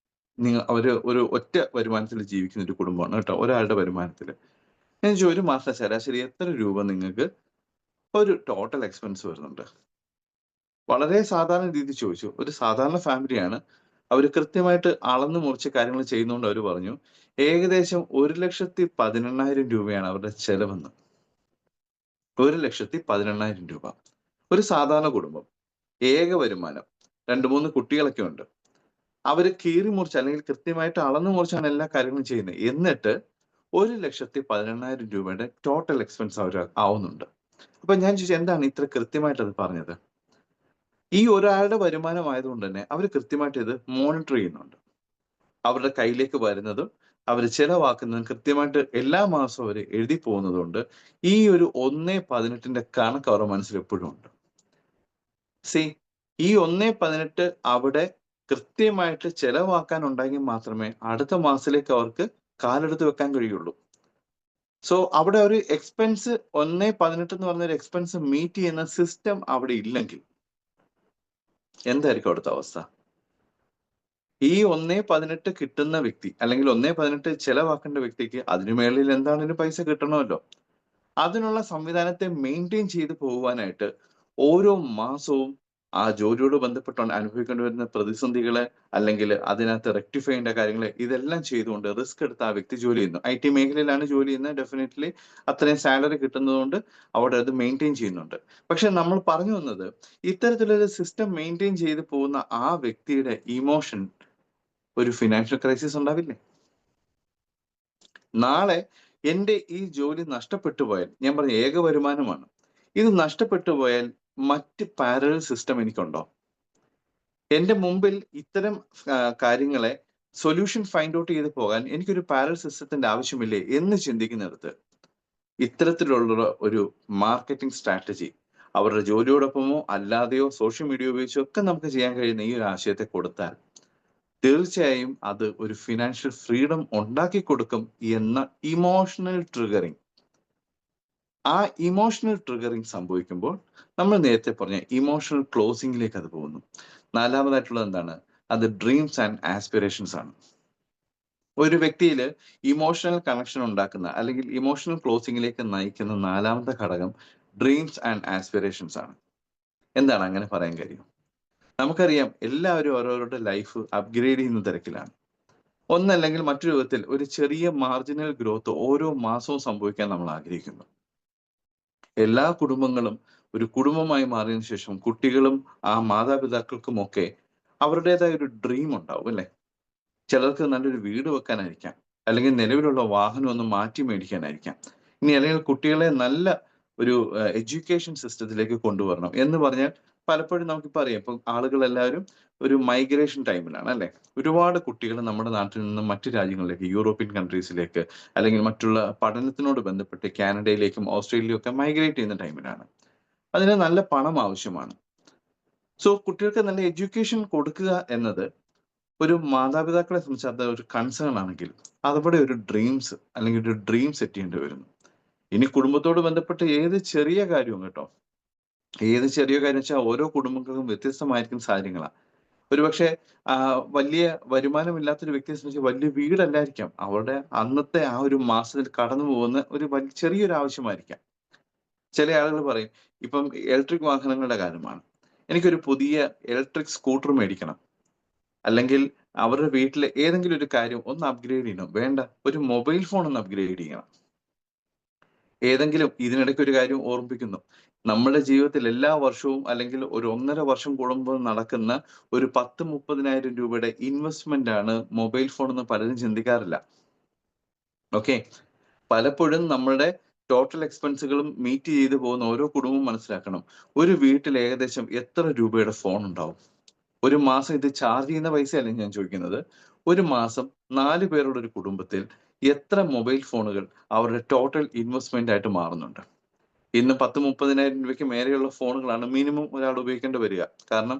അവര് ഒരു ഒറ്റ വരുമാനത്തിൽ ജീവിക്കുന്ന ഒരു കുടുംബമാണ് കേട്ടോ. ഒരാളുടെ വരുമാനത്തില്. ഞാൻ ചോദിച്ചു, ഒരു മാസം ശരാശരി എത്ര രൂപ നിങ്ങൾക്ക് ഒരു ടോട്ടൽ എക്സ്പെൻസ് വരുന്നുണ്ട്? വളരെ സാധാരണ രീതിയിൽ ചോദിച്ചു. ഒരു സാധാരണ ഫാമിലിയാണ്. അവര് കൃത്യമായിട്ട് അളന്ന് മുറിച്ച് കാര്യങ്ങൾ ചെയ്യുന്നോണ്ട് അവര് പറഞ്ഞു, ഏകദേശം 1,18,000 രൂപയാണ് അവരുടെ ചെലവെന്ന്. 1,18,000 രൂപ. ഒരു സാധാരണ കുടുംബം. ഏക വരുമാനം. 2, 3 കുട്ടികളൊക്കെ ഉണ്ട്. അവര് കീറി മുറിച്ച് അല്ലെങ്കിൽ കൃത്യമായിട്ട് അളന്ന് മുറിച്ചാണ് എല്ലാ കാര്യങ്ങളും ചെയ്യുന്നത്. എന്നിട്ട് 1,18,000 രൂപയുടെ ടോട്ടൽ എക്സ്പെൻസ് അവര് ആവുന്നുണ്ട്. അപ്പൊ ഞാൻ ചോദിച്ചു എന്താണ് ഇത്ര കൃത്യമായിട്ട് അത് പറഞ്ഞത്? ഈ ഒരാളുടെ വരുമാനം ആയതുകൊണ്ട് തന്നെ അവർ കൃത്യമായിട്ട് ഇത് മോണിറ്റർ ചെയ്യുന്നുണ്ട്. അവരുടെ കയ്യിലേക്ക് വരുന്നതും അവർ ചെലവാക്കുന്നതും കൃത്യമായിട്ട് എല്ലാ മാസവും അവർ എഴുതി പോകുന്നതുകൊണ്ട് ഈ ഒരു 1/18ന്റെ കണക്ക് അവരുടെ മനസ്സിൽ എപ്പോഴും ഉണ്ട്. സീ, ഈ 1/18 അവിടെ കൃത്യമായിട്ട് ചെലവാക്കാൻ ഉണ്ടെങ്കിൽ മാത്രമേ അടുത്ത മാസത്തിലേക്ക് അവർക്ക് കാലെടുത്ത് വെക്കാൻ കഴിയുള്ളൂ. സോ അവിടെ ഒരു എക്സ്പെൻസ് 1/18 എന്ന് പറഞ്ഞ ഒരു എക്സ്പെൻസ് മീറ്റ് ചെയ്യുന്ന സിസ്റ്റം അവിടെ ഇല്ലെങ്കിൽ എന്തായിരിക്കും അവിടുത്തെ അവസ്ഥ? ഈ 1/18 കിട്ടുന്ന വ്യക്തി അല്ലെങ്കിൽ 1/18 ചെലവാക്കേണ്ട വ്യക്തിക്ക് അതിനു മേളിൽ എന്താണേലും പൈസ കിട്ടണമല്ലോ. അതിനുള്ള സംവിധാനത്തെ മെയിൻറ്റെയിൻ ചെയ്ത് പോകുവാനായിട്ട് ഓരോ മാസവും ആ ജോലിയോട് ബന്ധപ്പെട്ട് അനുഭവിക്കേണ്ടി വരുന്ന പ്രതിസന്ധികളെ അല്ലെങ്കിൽ അതിനകത്ത് റെക്ടിഫൈ ചെയ്യേണ്ട കാര്യങ്ങളെ ഇതെല്ലാം ചെയ്തുകൊണ്ട് റിസ്ക് എടുത്ത് ആ വ്യക്തി ജോലി ചെയ്യുന്നു. ഐ ടി മേഖലയിലാണ് ജോലി ചെയ്യുന്നത്. ഡെഫിനറ്റ്ലി അത്രയും സാലറി കിട്ടുന്നതുകൊണ്ട് അവിടെ അത് മെയിൻറ്റെയിൻ ചെയ്യുന്നുണ്ട്. പക്ഷെ നമ്മൾ പറഞ്ഞു വന്നത് ഇത്തരത്തിലൊരു സിസ്റ്റം മെയിൻറ്റെയിൻ ചെയ്ത് പോകുന്ന ആ വ്യക്തിയുടെ ഇമോഷൻ ഒരു ഫിനാൻഷ്യൽ ക്രൈസിസ് ഉണ്ടാവില്ലേ? നാളെ എന്റെ ഈ ജോലി നഷ്ടപ്പെട്ടു പോയാൽ, ഞാൻ പറഞ്ഞ ഏക വരുമാനമാണ്. ഇത് നഷ്ടപ്പെട്ടു പോയാൽ മറ്റ് പാരലൽ സിസ്റ്റം എനിക്കുണ്ടോ? എന്റെ മുമ്പിൽ ഇത്തരം കാര്യങ്ങളെ സൊല്യൂഷൻ ഫൈൻഡ് ഔട്ട് ചെയ്ത് പോകാൻ എനിക്കൊരു പാരലൽ സിസ്റ്റത്തിന്റെ ആവശ്യമില്ലേ എന്ന് ചിന്തിക്കുന്നിടത്ത് ഇത്തരത്തിലുള്ള ഒരു മാർക്കറ്റിംഗ് സ്ട്രാറ്റജി അവരുടെ ജോലിയോടൊപ്പമോ അല്ലാതെയോ സോഷ്യൽ മീഡിയ ഉപയോഗിച്ചോ ഒക്കെ നമുക്ക് ചെയ്യാൻ കഴിയുന്ന ഈ ഒരു ആശയത്തെ കൊടുത്താൽ തീർച്ചയായും അത് ഒരു ഫിനാൻഷ്യൽ ഫ്രീഡം ഉണ്ടാക്കി കൊടുക്കും എന്ന ഇമോഷണൽ ട്രിഗറിങ്. ആ ഇമോഷണൽ ട്രിഗറിങ് സംഭവിക്കുമ്പോൾ നമ്മൾ നേരത്തെ പറഞ്ഞ ഇമോഷണൽ ക്ലോസിംഗിലേക്ക് അത് പോകുന്നു. നാലാമതായിട്ടുള്ളത് എന്താണ്? അത് ഡ്രീംസ് ആൻഡ് ആസ്പിറേഷൻസ് ആണ്. ഒരു വ്യക്തിയിൽ ഇമോഷണൽ കണക്ഷൻ ഉണ്ടാക്കുന്ന അല്ലെങ്കിൽ ഇമോഷണൽ ക്ലോസിംഗിലേക്ക് നയിക്കുന്ന നാലാമത്തെ ഘടകം ഡ്രീംസ് ആൻഡ് ആസ്പിറേഷൻസ് ആണ്. എന്താണ് അങ്ങനെ പറയാൻ കാര്യം? നമുക്കറിയാം എല്ലാവരും ഓരോരുടെ ലൈഫ് അപ്ഗ്രേഡ് ചെയ്യുന്ന തിരക്കിലാണ്. ഒന്നല്ലെങ്കിൽ മറ്റൊരു വിധത്തിൽ ഒരു ചെറിയ മാർജിനൽ ഗ്രോത്ത് ഓരോ മാസവും സംഭവിക്കാൻ നമ്മൾ ആഗ്രഹിക്കുന്നു. എല്ലാ കുടുംബങ്ങളും ഒരു കുടുംബമായി മാറിയതിനു ശേഷം കുട്ടികളും ആ മാതാപിതാക്കൾക്കുമൊക്കെ അവരുടേതായ ഒരു ഡ്രീം ഉണ്ടാവും അല്ലെ? ചിലർക്ക് നല്ലൊരു വീട് വെക്കാനായിരിക്കാം, അല്ലെങ്കിൽ നിലവിലുള്ള വാഹനം ഒന്ന് മാറ്റി മേടിക്കാനായിരിക്കാം. ഇനി അല്ലെങ്കിൽ കുട്ടികളെ നല്ല ഒരു എഡ്യൂക്കേഷൻ സിസ്റ്റത്തിലേക്ക് കൊണ്ടുവരണം എന്ന് പറഞ്ഞാൽ പലപ്പോഴും നമുക്കിപ്പോ അറിയാം, ഇപ്പൊ ആളുകളെല്ലാവരും ഒരു മൈഗ്രേഷൻ ടൈമിലാണ് അല്ലെ? ഒരുപാട് കുട്ടികൾ നമ്മുടെ നാട്ടിൽ നിന്നും മറ്റു രാജ്യങ്ങളിലേക്ക്, യൂറോപ്യൻ കൺട്രീസിലേക്ക് അല്ലെങ്കിൽ മറ്റുള്ള പഠനത്തിനോട് ബന്ധപ്പെട്ട് കാനഡയിലേക്കും ഓസ്ട്രേലിയയിലും ഒക്കെ മൈഗ്രേറ്റ് ചെയ്യുന്ന ടൈമിലാണ്. അതിന് നല്ല പണം ആവശ്യമാണ്. സോ കുട്ടികൾക്ക് നല്ല എഡ്യൂക്കേഷൻ കൊടുക്കുക എന്നത് ഒരു മാതാപിതാക്കളെ സംബന്ധിച്ച് അത് ഒരു കൺസേൺ ആണെങ്കിൽ അതവിടെ ഒരു ഡ്രീംസ് അല്ലെങ്കിൽ ഒരു ഡ്രീം സെറ്റ് ചെയ്യേണ്ടി വരുന്നു. ഇനി കുടുംബത്തോട് ബന്ധപ്പെട്ട് ഏത് ചെറിയ കാര്യവും കേട്ടോ, ഏത് ചെറിയ കാര്യം വെച്ചാൽ ഓരോ കുടുംബങ്ങൾക്കും വ്യത്യസ്തമായിരിക്കും സാഹചര്യങ്ങളാണ്. ഒരുപക്ഷെ വലിയ വരുമാനമില്ലാത്തൊരു വ്യക്തിയെ സംബന്ധിച്ച് വലിയ വീടല്ലായിരിക്കാം അവരുടെ അന്നത്തെ ആ ഒരു മാസത്തിൽ കടന്നു പോകുന്ന ഒരു ചെറിയൊരു ആവശ്യമായിരിക്കാം. ചില ആളുകൾ പറയും, ഇപ്പം ഇലക്ട്രിക് വാഹനങ്ങളുടെ കാര്യമാണ്, എനിക്കൊരു പുതിയ ഇലക്ട്രിക് സ്കൂട്ടർ മേടിക്കണം, അല്ലെങ്കിൽ അവരുടെ വീട്ടിലെ ഏതെങ്കിലും ഒരു കാര്യം ഒന്ന് അപ്ഗ്രേഡ് ചെയ്യണം, വേണ്ട ഒരു മൊബൈൽ ഫോൺ ഒന്ന് അപ്ഗ്രേഡ് ചെയ്യണം. ഏതെങ്കിലും ഇതിനിടയ്ക്ക് ഒരു കാര്യം ഓർമ്മിപ്പിക്കുന്നു, നമ്മുടെ ജീവിതത്തിൽ എല്ലാ വർഷവും അല്ലെങ്കിൽ ഒരു 1.5 വർഷം കൂടുമ്പോൾ നടക്കുന്ന ഒരു 10-30,000 രൂപയുടെ ഇൻവെസ്റ്റ്മെന്റ് ആണ് മൊബൈൽ ഫോൺ എന്ന് പലരും ചിന്തിക്കാറില്ല. ഓക്കെ, പലപ്പോഴും നമ്മളുടെ ടോട്ടൽ എക്സ്പെൻസുകളും മീറ്റ് ചെയ്ത് പോകുന്ന ഓരോ കുടുംബവും മനസ്സിലാക്കണം, ഒരു വീട്ടിൽ ഏകദേശം എത്ര രൂപയുടെ ഫോൺ ഉണ്ടാവും? ഒരു മാസം ഇത് ചാർജ് ചെയ്യുന്ന പൈസയല്ല ഞാൻ ചോദിക്കുന്നത്. ഒരു മാസം 4 പേരുടെ ഒരു കുടുംബത്തിൽ എത്ര മൊബൈൽ ഫോണുകൾ അവരുടെ ടോട്ടൽ ഇൻവെസ്റ്റ്മെന്റ് ആയിട്ട് മാറുന്നുണ്ട്? ഇന്ന് 10-30,000 രൂപയ്ക്ക് മേലെയുള്ള ഫോണുകളാണ് മിനിമം ഒരാൾ ഉപയോഗിക്കേണ്ടി വരിക. കാരണം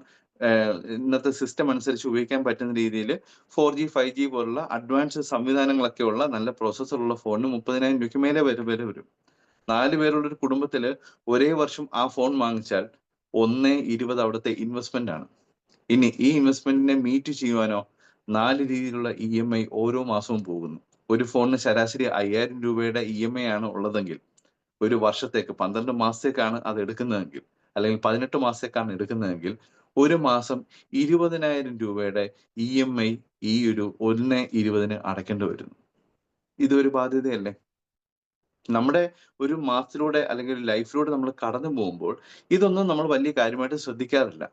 ഇന്നത്തെ സിസ്റ്റം അനുസരിച്ച് ഉപയോഗിക്കാൻ പറ്റുന്ന രീതിയിൽ 4G 5G പോലുള്ള അഡ്വാൻസ് സംവിധാനങ്ങളൊക്കെ ഉള്ള നല്ല പ്രോസസ്സറുള്ള ഫോണിന് 30,000 രൂപയ്ക്ക് മേലെ വരും. 4 പേരുള്ള ഒരു കുടുംബത്തിൽ ഒരേ വർഷം ആ ഫോൺ വാങ്ങിച്ചാൽ 1.20 അവിടുത്തെ ഇൻവെസ്റ്റ്മെന്റ് ആണ്. ഇനി ഈ ഇൻവെസ്റ്റ്മെന്റിനെ മീറ്റ് ചെയ്യുവാനോ 4 രീതിയിലുള്ള EMI ഓരോ മാസവും പോകുന്നു. ഒരു ഫോണിന് ശരാശരി 5,000 രൂപയുടെ EMI ആണ് ഉള്ളതെങ്കിൽ ഒരു വർഷത്തേക്ക് 12 മാസത്തേക്കാണ് അത് എടുക്കുന്നതെങ്കിൽ അല്ലെങ്കിൽ 18 മാസത്തേക്കാണ് എടുക്കുന്നതെങ്കിൽ ഒരു മാസം 20,000 രൂപയുടെ EMI ഈ ഒരു 1.20 അടയ്ക്കേണ്ടി വരുന്നു. ഇതൊരു ബാധ്യതയല്ലേ? നമ്മുടെ ഒരു മാസത്തിലൂടെ അല്ലെങ്കിൽ ഒരു ലൈഫിലൂടെ നമ്മൾ കടന്നു പോകുമ്പോൾ ഇതൊന്നും നമ്മൾ വലിയ കാര്യമായിട്ട് ശ്രദ്ധിക്കാറില്ല.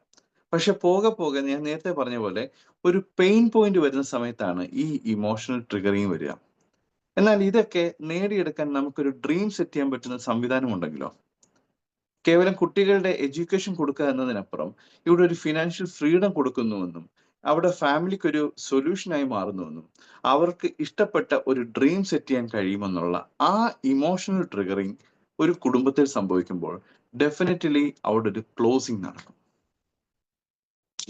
പക്ഷെ പോകെ പോകെ ഞാൻ നേരത്തെ പറഞ്ഞ പോലെ ഒരു പെയിൻ പോയിന്റ് വരുന്ന സമയത്താണ് ഈ ഇമോഷണൽ ട്രിഗറിങ് വരിക. എന്നാൽ ഇതൊക്കെ നേടിയെടുക്കാൻ നമുക്കൊരു ഡ്രീം സെറ്റ് ചെയ്യാൻ പറ്റുന്ന സംവിധാനം ഉണ്ടെങ്കിലോ, കേവലം കുട്ടികളുടെ എഡ്യൂക്കേഷൻ കൊടുക്കുക എന്നതിനപ്പുറം ഇവിടെ ഒരു ഫിനാൻഷ്യൽ ഫ്രീഡം കൊടുക്കുന്നുവെന്നും അവിടെ ഫാമിലിക്ക് ഒരു സൊല്യൂഷനായി മാറുന്നുവെന്നും അവർക്ക് ഇഷ്ടപ്പെട്ട ഒരു ഡ്രീം സെറ്റ് ചെയ്യാൻ കഴിയുമെന്നുള്ള ആ ഇമോഷണൽ ട്രിഗറിങ് ഒരു കുടുംബത്തിൽ സംഭവിക്കുമ്പോൾ ഡെഫിനറ്റ്ലി അവിടെ ഒരു ക്ലോസിംഗ് നടക്കും.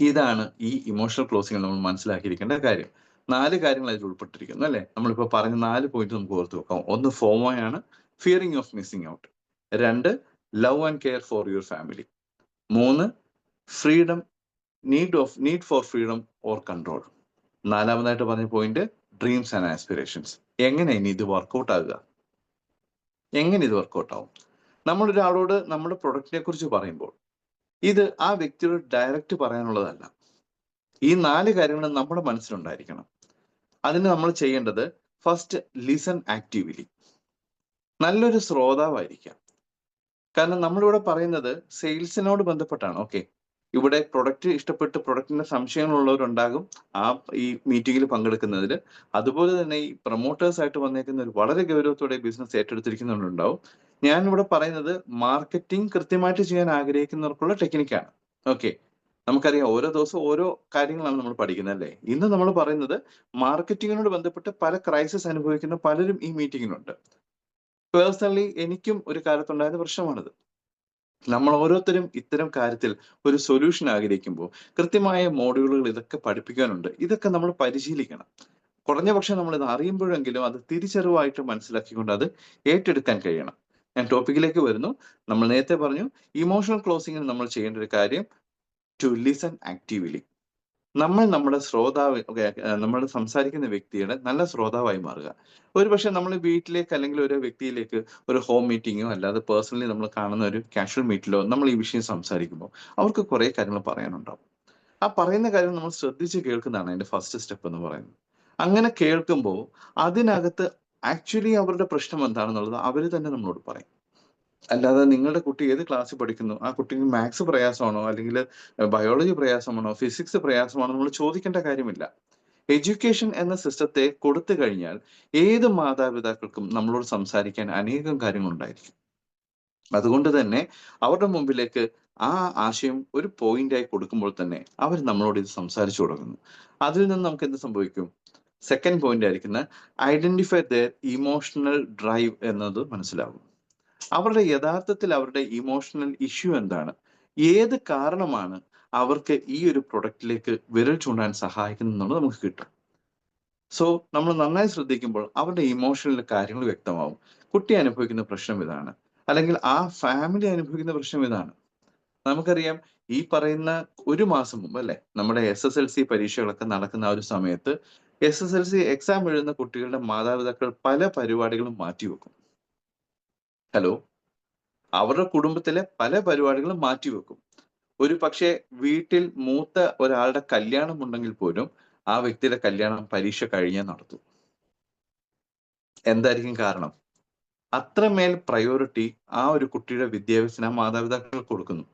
ഇതാണ് ഈ ഇമോഷണൽ ക്ലോസിംഗ് നമ്മൾ മനസ്സിലാക്കിയിരിക്കേണ്ട കാര്യം. 4 കാര്യങ്ങൾ അതിൽ ഉൾപ്പെട്ടിരിക്കുന്നു അല്ലെ. നമ്മളിപ്പോൾ പറഞ്ഞ 4 പോയിന്റ് നമുക്ക് ഓർത്ത് വെക്കാം. ഒന്ന് ഫോമോയാണ്, fearing of missing out. 2 love and care for your family. 3 freedom, need for freedom or control. 4മതായിട്ട് പറഞ്ഞ പോയിന്റ് ഡ്രീംസ് ആൻഡ് ആസ്പിറേഷൻസ്. എങ്ങനെ ഇനി ഇത് വർക്കൗട്ട് ആകുക? എങ്ങനെ ഇത് വർക്കൗട്ട് ആവും? നമ്മളൊരാളോട് നമ്മുടെ പ്രൊഡക്റ്റിനെ കുറിച്ച് പറയുമ്പോൾ ഇത് ആ വ്യക്തിയോട് ഡയറക്റ്റ് പറയാനുള്ളതല്ല. ഈ 4 കാര്യങ്ങളും നമ്മുടെ മനസ്സിലുണ്ടായിരിക്കണം. അതിന് നമ്മൾ ചെയ്യേണ്ടത് ഫസ്റ്റ് ലിസൺ ആക്റ്റീവ്ലി. നല്ലൊരു ശ്രോതാവായിരിക്കാം. കാരണം നമ്മളിവിടെ പറയുന്നത് സെയിൽസിനോട് ബന്ധപ്പെട്ടാണ്. ഓക്കെ, ഇവിടെ പ്രൊഡക്റ്റ് ഇഷ്ടപ്പെട്ട് പ്രൊഡക്റ്റിന്റെ സംശയങ്ങളുള്ളവരുണ്ടാകും ആ ഈ മീറ്റിംഗിൽ പങ്കെടുക്കുന്നതിൽ. അതുപോലെ തന്നെ ഈ പ്രൊമോട്ടേഴ്സ് ആയിട്ട് വന്നേക്കുന്ന ഒരു വളരെ ഗൗരവത്തോടെ ബിസിനസ് ഏറ്റെടുത്തിരിക്കുന്നുണ്ടാവും. ഞാൻ ഇവിടെ പറയുന്നത് മാർക്കറ്റിംഗ് കൃത്യമായിട്ട് ചെയ്യാൻ ആഗ്രഹിക്കുന്നവർക്കുള്ള ടെക്നിക്കാണ്. ഓക്കെ, നമുക്കറിയാം ഓരോ ദിവസവും ഓരോ കാര്യങ്ങളാണ് നമ്മൾ പഠിക്കുന്നത് അല്ലേ. ഇന്ന് നമ്മൾ പറയുന്നത് മാർക്കറ്റിങ്ങിനോട് ബന്ധപ്പെട്ട് പല ക്രൈസിസ് അനുഭവിക്കുന്ന പലരും ഈ മീറ്റിങ്ങിലുണ്ട്. പേഴ്സണലി എനിക്കും ഒരു കാലത്തുണ്ടായിരുന്ന പ്രശ്നമാണിത്. നമ്മൾ ഓരോരുത്തരും ഇത്തരം കാര്യത്തിൽ ഒരു സൊല്യൂഷൻ ആഗ്രഹിക്കുമ്പോൾ കൃത്യമായ മോഡ്യൂളുകൾ ഇതൊക്കെ പഠിപ്പിക്കാനുണ്ട്. ഇതൊക്കെ നമ്മൾ പരിശീലിക്കണം. കുറഞ്ഞ പക്ഷം നമ്മൾ ഇത് അറിയുമ്പോഴെങ്കിലും അത് തിരിച്ചറിവായിട്ട് മനസ്സിലാക്കിക്കൊണ്ട് അത് ഏറ്റെടുക്കാൻ കഴിയണം. ഞാൻ ടോപ്പിക്കിലേക്ക് വരുന്നു. നമ്മൾ നേരത്തെ പറഞ്ഞു ഇമോഷണൽ ക്ലോസിംഗിന് നമ്മൾ ചെയ്യേണ്ട ഒരു കാര്യം ടു ലിസൺ ആക്റ്റീവ്ലി. നമ്മൾ നമ്മുടെ ശ്രോതാവ്, നമ്മൾ സംസാരിക്കുന്ന വ്യക്തിയുടെ നല്ല ശ്രോതാവായി മാറുക. ഒരുപക്ഷെ നമ്മൾ വീട്ടിലേക്ക് അല്ലെങ്കിൽ ഒരു വ്യക്തിയിലേക്ക് ഒരു ഹോം മീറ്റിങ്ങോ അല്ലാതെ പേഴ്സണലി നമ്മൾ കാണുന്ന ഒരു കാഷ്വൽ മീറ്റിലോ നമ്മൾ ഈ വിഷയം സംസാരിക്കുമ്പോൾ അവർക്ക് കുറെ കാര്യങ്ങൾ പറയാനുണ്ടാവും. ആ പറയുന്ന കാര്യം നമ്മൾ ശ്രദ്ധിച്ച് കേൾക്കുന്നതാണ് അതിന്റെ ഫസ്റ്റ് സ്റ്റെപ്പ് എന്ന് പറയുന്നത്. അങ്ങനെ കേൾക്കുമ്പോൾ അതിനകത്ത് ആക്ച്വലി അവരുടെ പ്രശ്നം എന്താണെന്നുള്ളത് അവർ തന്നെ നമ്മളോട് പറയും. അല്ലാതെ നിങ്ങളുടെ കുട്ടി ഏത് ക്ലാസ്സിൽ പഠിക്കുന്നു, ആ കുട്ടിക്ക് മാത്സ് പ്രയാസമാണോ അല്ലെങ്കിൽ ബയോളജി പ്രയാസമാണോ ഫിസിക്സ് പ്രയാസമാണോ നമ്മൾ ചോദിക്കേണ്ട കാര്യമില്ല. എഡ്യൂക്കേഷൻ എന്ന സിസ്റ്റത്തെ കൊടുത്തു കഴിഞ്ഞാൽ ഏത് മാതാപിതാക്കൾക്കും നമ്മളോട് സംസാരിക്കാൻ അനേകം കാര്യങ്ങളുണ്ടായിരിക്കും. അതുകൊണ്ട് തന്നെ അവരുടെ മുമ്പിലേക്ക് ആ ആശയം ഒരു പോയിന്റായി കൊടുക്കുമ്പോൾ തന്നെ അവർ നമ്മളോട് ഇത് സംസാരിച്ചു തുടങ്ങുന്നു. അതിൽ നിന്ന് നമുക്ക് എന്ത് സംഭവിക്കും? സെക്കൻഡ് പോയിന്റ് ആയിരിക്കുന്ന ഐഡന്റിഫൈ ദെയർ ഇമോഷണൽ ഡ്രൈവ് എന്നത് മനസ്സിലാകും. അവരുടെ യഥാർത്ഥത്തിൽ അവരുടെ ഇമോഷണൽ ഇഷ്യൂ എന്താണ്, ഏത് കാരണമാണ് അവർക്ക് ഈ ഒരു പ്രൊഡക്റ്റിലേക്ക് വിരൽ ചൂണ്ടാൻ സഹായിക്കുന്നത് നമുക്ക് കിട്ടും. സോ നമ്മൾ നന്നായി ശ്രദ്ധിക്കുമ്പോൾ അവരുടെ ഇമോഷണൽ കാര്യങ്ങൾ വ്യക്തമാവും. കുട്ടി അനുഭവിക്കുന്ന പ്രശ്നം ഇതാണ്, അല്ലെങ്കിൽ ആ ഫാമിലി അനുഭവിക്കുന്ന പ്രശ്നം ഇതാണ്. നമുക്കറിയാം ഈ പറയുന്ന ഒരു മാസം മുമ്പ് അല്ലെ നമ്മുടെ SSLC പരീക്ഷകളൊക്കെ നടക്കുന്ന ആ ഒരു സമയത്ത് SSLC എക്സാം എഴുതുന്ന കുട്ടികളുടെ മാതാപിതാക്കൾ പല പരിപാടികളും മാറ്റിവെക്കും. ഹലോ, അവരുടെ കുടുംബത്തിലെ പല പരിപാടികളും മാറ്റിവെക്കും. ഒരു പക്ഷേ വീട്ടിൽ മൂത്ത ഒരാളുടെ കല്യാണം ഉണ്ടെങ്കിൽ പോലും ആ വ്യക്തിയുടെ കല്യാണം പരീക്ഷ കഴിഞ്ഞേ നടത്തും. എന്തായിരിക്കും കാരണം? അത്രമേൽ പ്രയോറിറ്റി ആ ഒരു കുട്ടിയുടെ വിദ്യാഭ്യാസത്തിന് മാതാപിതാക്കൾ കൊടുക്കുന്നു.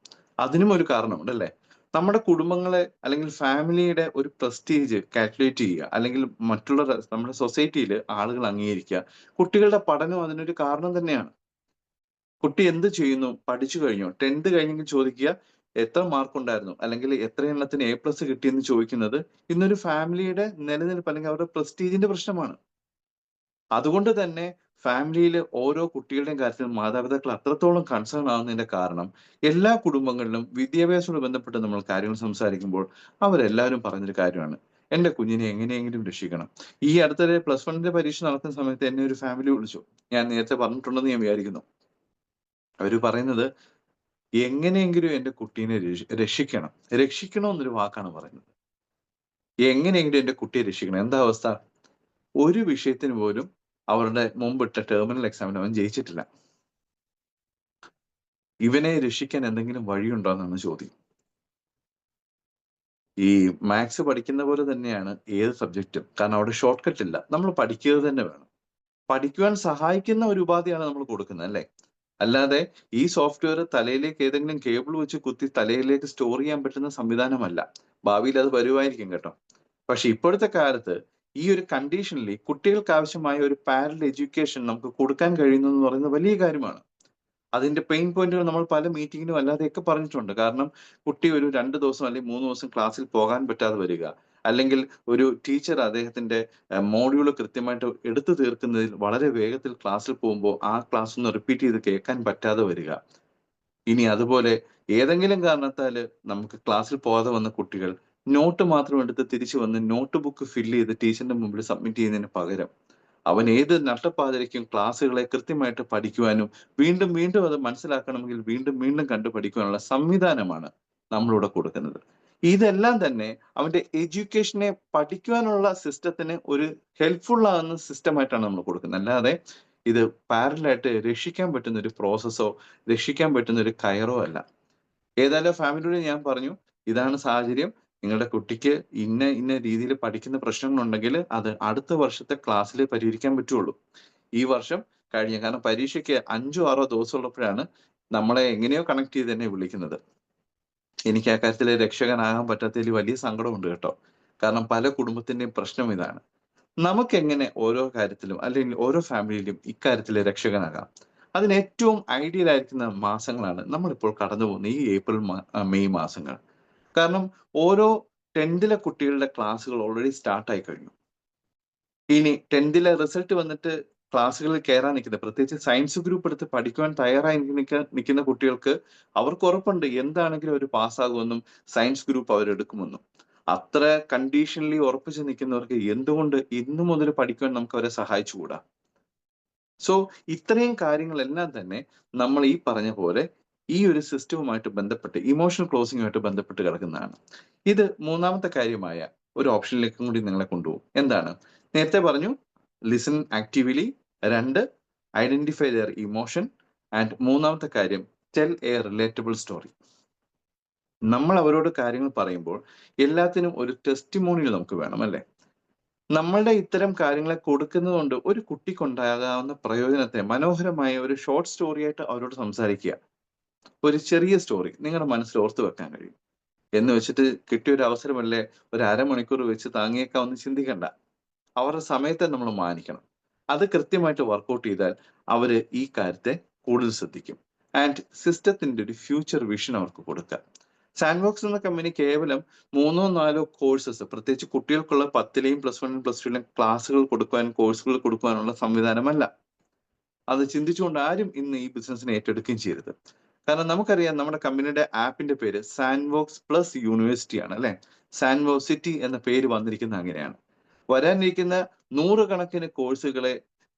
അതിനും ഒരു കാരണമുണ്ട് അല്ലേ. നമ്മുടെ കുടുംബങ്ങളെ അല്ലെങ്കിൽ ഫാമിലിയുടെ ഒരു പ്രസ്റ്റീജ് കാൽക്കുലേറ്റ് ചെയ്യുക, അല്ലെങ്കിൽ മറ്റുള്ള നമ്മുടെ സൊസൈറ്റിയിൽ ആളുകൾ അംഗീകരിക്കുക, കുട്ടികളുടെ പഠനം അതിനൊരു കാരണം തന്നെയാണ്. കുട്ടി എന്ത് ചെയ്യുന്നു, പഠിച്ചു കഴിഞ്ഞോ, 10th കഴിഞ്ഞെങ്കിൽ ചോദിക്കുക എത്ര മാർക്ക് ഉണ്ടായിരുന്നു, അല്ലെങ്കിൽ എത്ര എണ്ണത്തിന് A+ കിട്ടിയെന്ന് ചോദിക്കുന്നത് ഇന്നൊരു ഫാമിലിയുടെ നിലനിൽപ്പ് അല്ലെങ്കിൽ അവരുടെ പ്രസ്റ്റീജിന്റെ പ്രശ്നമാണ്. അതുകൊണ്ട് തന്നെ ഫാമിലിയിൽ ഓരോ കുട്ടികളുടെയും കാര്യത്തിൽ മാതാപിതാക്കൾ അത്രത്തോളം കൺസേൺ ആവുന്നതിന്റെ കാരണം എല്ലാ കുടുംബങ്ങളിലും വിദ്യാഭ്യാസവുമായി ബന്ധപ്പെട്ട് നമ്മൾ കാര്യങ്ങൾ സംസാരിക്കുമ്പോൾ അവരെല്ലാവരും പറഞ്ഞൊരു കാര്യമാണ്, എന്റെ കുഞ്ഞിനെ എങ്ങനെയെങ്കിലും രക്ഷിക്കണം. ഈ അടുത്തിടെ +1 പരീക്ഷ നടക്കുന്ന സമയത്ത് എന്നെ ഒരു ഫാമിലി വിളിച്ചു. ഞാൻ നേരത്തെ പറഞ്ഞിട്ടുണ്ടെന്ന് ഞാൻ വിചാരിക്കുന്നു. അവര് പറയുന്നത് എങ്ങനെയെങ്കിലും എന്റെ കുട്ടീനെ രക്ഷിക്കണം. രക്ഷിക്കണം എന്നൊരു വാക്കാണ് പറയുന്നത്. എങ്ങനെയെങ്കിലും എന്റെ കുട്ടിയെ രക്ഷിക്കണം. എന്താ അവസ്ഥ? ഒരു വിഷയത്തിന് പോലും അവരുടെ മുമ്പിട്ട ടെർമിനൽ എക്സാമിന് അവൻ ജയിച്ചിട്ടില്ല. ഇവനെ രക്ഷിക്കാൻ എന്തെങ്കിലും വഴിയുണ്ടോ എന്നാണ് ചോദ്യം. ഈ മാത്സ് പഠിക്കുന്ന പോലെ തന്നെയാണ് ഏത് സബ്ജക്റ്റും. കാരണം അവിടെ ഷോർട്ട് കട്ട് ഇല്ല. നമ്മൾ പഠിക്കുക തന്നെ വേണം. പഠിക്കുവാൻ സഹായിക്കുന്ന ഒരു ഉപാധിയാണ് നമ്മൾ കൊടുക്കുന്നത് അല്ലേ. അല്ലാതെ ഈ സോഫ്റ്റ്വെയർ തലയിലേക്ക് ഏതെങ്കിലും കേബിൾ വെച്ച് കുത്തി തലയിലേക്ക് സ്റ്റോർ ചെയ്യാൻ പറ്റുന്ന സംവിധാനമല്ല. ഭാവിയിൽ അത് വരുമായിരിക്കും കേട്ടോ. പക്ഷെ ഇപ്പോഴത്തെ കാലത്ത് ഈ ഒരു കണ്ടീഷനിൽ കുട്ടികൾക്ക് ആവശ്യമായ ഒരു പാരലൽ എഡ്യൂക്കേഷൻ നമുക്ക് കൊടുക്കാൻ കഴിയുന്നു എന്ന് പറയുന്നത് വലിയ കാര്യമാണ്. അതിന്റെ പെയിൻ പോയിന്റുകൾ നമ്മൾ പല മീറ്റിങ്ങിലും അല്ലാതെയൊക്കെ പറഞ്ഞിട്ടുണ്ട്. കാരണം കുട്ടി ഒരു 2 ദിവസം അല്ലെങ്കിൽ 3 ദിവസം ക്ലാസ്സിൽ പോകാൻ പറ്റാതെ വരിക. അല്ലെങ്കിൽ ഒരു ടീച്ചർ അദ്ദേഹത്തിന്റെ മോഡ്യൂൾ കൃത്യമായിട്ട് എടുത്തു തീർക്കുന്നതിൽ വളരെ വേഗത്തിൽ ക്ലാസ്സിൽ പോകുമ്പോൾ ആ ക്ലാസ് ഒന്ന് റിപ്പീറ്റ് ചെയ്ത് കേൾക്കാൻ പറ്റാതെ വരിക. ഇനി അതുപോലെ ഏതെങ്കിലും കാരണത്താല് നമുക്ക് ക്ലാസ്സിൽ പോകാതെ വന്ന കുട്ടികൾ നോട്ട് മാത്രം എടുത്ത് തിരിച്ചു വന്ന് നോട്ട് ബുക്ക് ഫില്ല് ചെയ്ത് ടീച്ചറിന്റെ മുമ്പിൽ സബ്മിറ്റ് ചെയ്യുന്നതിന് പകരം അവൻ ഏത് നട്ടപ്പാതിരയ്ക്കും ക്ലാസ്സുകളെ കൃത്യമായിട്ട് പഠിക്കുവാനും വീണ്ടും വീണ്ടും അത് മനസ്സിലാക്കണമെങ്കിൽ വീണ്ടും വീണ്ടും കണ്ടു പഠിക്കുവാനുള്ള സംവിധാനമാണ് നമ്മളിവിടെ കൊടുക്കുന്നത്. ഇതെല്ലാം തന്നെ അവന്റെ എഡ്യൂക്കേഷനെ പഠിക്കുവാനുള്ള സിസ്റ്റത്തിന് ഒരു ഹെൽപ്ഫുൾ ആകുന്ന സിസ്റ്റമായിട്ടാണ് നമ്മൾ കൊടുക്കുന്നത്. അല്ലാതെ ഇത് പാരലലായിട്ട് രക്ഷിക്കാൻ പറ്റുന്ന ഒരു പ്രോസസ്സോ രക്ഷിക്കാൻ പറ്റുന്ന ഒരു കയറോ അല്ല. ഏതായാലും ഫാമിലിയോട് ഞാൻ പറഞ്ഞു, ഇതാണ് സാഹചര്യം. നിങ്ങളുടെ കുട്ടിക്ക് ഇന്ന ഇന്ന രീതിയിൽ പഠിക്കുന്ന പ്രശ്നങ്ങളുണ്ടെങ്കിൽ അത് അടുത്ത വർഷത്തെ ക്ലാസ്സിൽ പരിഹരിക്കാൻ പറ്റുള്ളൂ. ഈ വർഷം കഴിഞ്ഞ കാരണം പരീക്ഷയ്ക്ക് 5ഓ 6ഓ ദിവസം ഉള്ളപ്പോഴാണ് നമ്മളെ എങ്ങനെയോ കണക്ട് ചെയ്ത് എന്നെ വിളിക്കുന്നത്. എനിക്ക് ആ കാര്യത്തില് രക്ഷകനാകാൻ പറ്റാത്തതിൽ വലിയ സങ്കടമുണ്ട് കേട്ടോ. കാരണം പല കുടുംബത്തിന്റെയും പ്രശ്നം ഇതാണ്. നമുക്കെങ്ങനെ ഓരോ കാര്യത്തിലും അല്ലെങ്കിൽ ഓരോ ഫാമിലിയിലും ഇക്കാര്യത്തില് രക്ഷകനാകാം? അതിന് ഏറ്റവും ഐഡിയൽ ആയിരിക്കുന്ന മാസങ്ങളാണ് നമ്മളിപ്പോൾ കടന്നുപോകുന്ന ഈ ഏപ്രിൽ, മെയ് മാസങ്ങൾ. കാരണം ഓരോ 10ലെ കുട്ടികളുടെ ക്ലാസ്സുകൾ ഓൾറെഡി സ്റ്റാർട്ട് ആയി കഴിഞ്ഞു. ഇനി 10ലെ റിസൾട്ട് വന്നിട്ട് ക്ലാസ്സുകളിൽ കയറാൻ നിൽക്കുന്നത് പ്രത്യേകിച്ച് സയൻസ് ഗ്രൂപ്പ് എടുത്ത് പഠിക്കുവാൻ തയ്യാറായി നിൽക്കുന്ന കുട്ടികൾക്ക് അവർക്ക് ഉറപ്പുണ്ട് എന്താണെങ്കിലും അവർ പാസ്സാകുമെന്നും സയൻസ് ഗ്രൂപ്പ് അവരെടുക്കുമെന്നും. അത്ര കണ്ടീഷണലി ഉറപ്പിച്ച് നിൽക്കുന്നവർക്ക് എന്തുകൊണ്ട് ഇന്നു മുതൽ പഠിക്കുവാൻ നമുക്ക് അവരെ സഹായിച്ചുകൂടാ? സോ ഇത്രയും കാര്യങ്ങളെല്ലാം തന്നെ നമ്മൾ ഈ പറഞ്ഞ പോലെ ഈ ഒരു സിസ്റ്റവുമായിട്ട് ബന്ധപ്പെട്ട് ഇമോഷണൽ ക്ലോസിംഗുമായിട്ട് ബന്ധപ്പെട്ട് കിടക്കുന്നതാണ്. ഇത് മൂന്നാമത്തെ കാര്യമായ ഒരു ഓപ്ഷനിലേക്കും കൂടി നിങ്ങളെ കൊണ്ടുപോകും. എന്താണ്? നേരത്തെ പറഞ്ഞു listen actively, 2 identify their emotion and മൂന്നാമത്തെ കാര്യം ടെൽ എ റിലേറ്റബിൾ സ്റ്റോറി. നമ്മൾ അവരോട് കാര്യങ്ങൾ പറയുമ്പോൾ എല്ലാത്തിനും ഒരു ടെസ്റ്റിമോണിയൽ നമുക്ക് വേണം അല്ലേ? നമ്മളുടെ ഇത്തരം കാര്യങ്ങളെ കൊടുക്കുന്നത് കൊണ്ട് ഒരു കുട്ടിക്കുണ്ടാകാവുന്ന പ്രയോജനത്തെ മനോഹരമായ ഒരു ഷോർട്ട് സ്റ്റോറി ആയിട്ട് അവരോട് സംസാരിക്കുക. ഒരു ചെറിയ സ്റ്റോറി നിങ്ങളുടെ മനസ്സിൽ ഓർത്തു വെക്കാൻ കഴിയും. എന്ന് വെച്ചിട്ട് കിട്ടിയ ഒരു അവസരമല്ലേ ഒരു അരമണിക്കൂർ വെച്ച് താങ്ങിയേക്കാമെന്ന് ചിന്തിക്കണ്ട. അവരുടെ സമയത്തെ നമ്മൾ മാനിക്കണം. അത് കൃത്യമായിട്ട് വർക്കൗട്ട് ചെയ്താൽ അവര് ഈ കാര്യത്തെ കൂടുതൽ ശ്രദ്ധിക്കും. ആൻഡ് സിസ്റ്റത്തിന്റെ ഒരു ഫ്യൂച്ചർ വിഷൻ അവർക്ക് കൊടുക്കുക. സാൻഡ്ബോക്സ് എന്ന കമ്പനി കേവലം 3ഓ 4ഓ കോഴ്സസ് പ്രത്യേകിച്ച് കുട്ടികൾക്കുള്ള 10ലെയും +1 +2ലെയും ക്ലാസ്സുകൾ കൊടുക്കുവാൻ കോഴ്സുകൾ കൊടുക്കുവാനുള്ള സംവിധാനമല്ല. അത് ചിന്തിച്ചുകൊണ്ട് ആരും ഇന്ന് ഈ ബിസിനസ്സിനെ ഏറ്റെടുക്കുകയും ചെയ്യരുത്. കാരണം നമുക്കറിയാം നമ്മുടെ കമ്പനിയുടെ ആപ്പിന്റെ പേര് സാൻഡ്ബോക്സ് പ്ലസ് യൂണിവേഴ്സിറ്റി ആണ് അല്ലെ? സാൻഡ്ബോക്സിറ്റി എന്ന പേര് വന്നിരിക്കുന്നത് അങ്ങനെയാണ്. വരാനിരിക്കുന്ന നൂറുകണക്കിന് കോഴ്സുകളെ